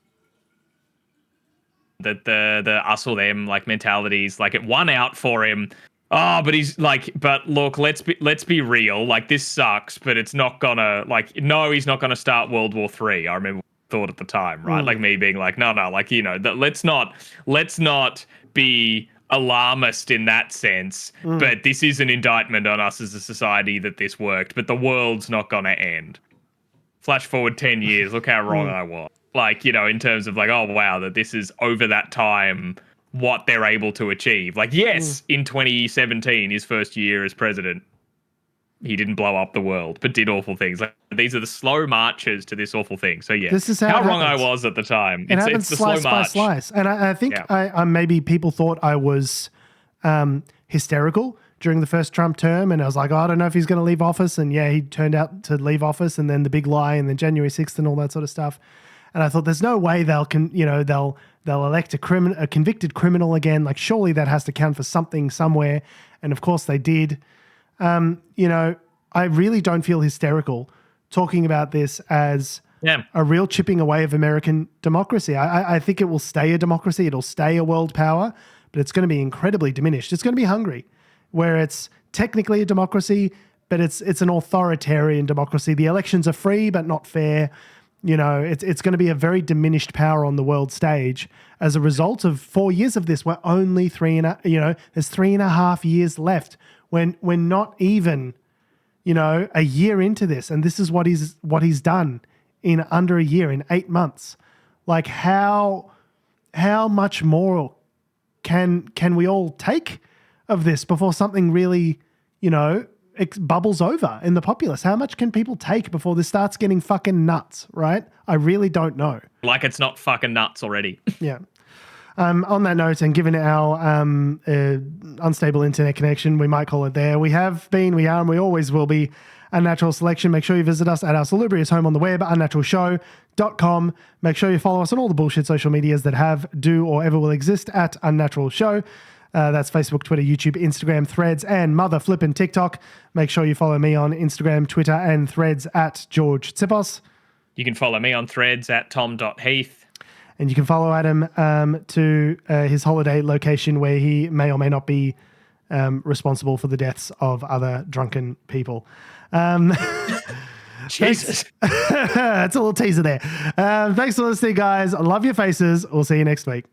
[SPEAKER 2] that the us or them mentalities, it won out for him. But he's but look, let's be real. This sucks, but it's not gonna no, he's not gonna start World War III. I remember thought at the time, right? Me being no, let's not be alarmist in that sense, but this is an indictment on us as a society that this worked, but the world's not going to end. Flash forward 10 years, look how wrong I was. In terms of oh wow, that this is over that time, what they're able to achieve. Like, yes, in 2017, his first year as president, he didn't blow up the world, but did awful things. Like, these are the slow marches to this awful thing. So yeah,
[SPEAKER 1] this is
[SPEAKER 2] how wrong I was at the time.
[SPEAKER 1] It's the
[SPEAKER 2] slice
[SPEAKER 1] slow march. By slice. And I think I maybe people thought I was hysterical during the first Trump term, and I was like, I don't know if he's going to leave office. And yeah, he turned out to leave office, and then the big lie, and then January 6th and all that sort of stuff. And I thought, there's no way they'll elect a convicted criminal again. Like, surely that has to count for something somewhere. And of course they did. I really don't feel hysterical talking about this as a real chipping away of American democracy. I think it will stay a democracy. It'll stay a world power, but it's going to be incredibly diminished. It's going to be hungry, where it's technically a democracy, but it's an authoritarian democracy. The elections are free, but not fair. It's going to be a very diminished power on the world stage as a result of 4 years of this. We're only there's 3.5 years left when we're not even, a year into this. And this is what he's done in under a year, in 8 months. Like, how much more can we all take of this before something really, it bubbles over in the populace? How much can people take before this starts getting fucking nuts, right? I really don't know.
[SPEAKER 2] Like, it's not fucking nuts already.
[SPEAKER 1] Yeah. On that note, and given our unstable internet connection, we might call it there. We have been, we are, and we always will be Unnatural Selection. Make sure you visit us at our salubrious home on the web, unnaturalshow.com. Make sure you follow us on all the bullshit social medias that have, do, or ever will exist at Unnatural Show. That's Facebook, Twitter, YouTube, Instagram, Threads, and mother flippin' TikTok. Make sure you follow me on Instagram, Twitter, and Threads at George Tsipos.
[SPEAKER 2] You can follow me on Threads at tom.heath.
[SPEAKER 1] And you can follow Adam to his holiday location, where he may or may not be responsible for the deaths of other drunken people.
[SPEAKER 2] Jesus.
[SPEAKER 1] That's a little teaser there. Thanks for listening, guys. I love your faces. We'll see you next week.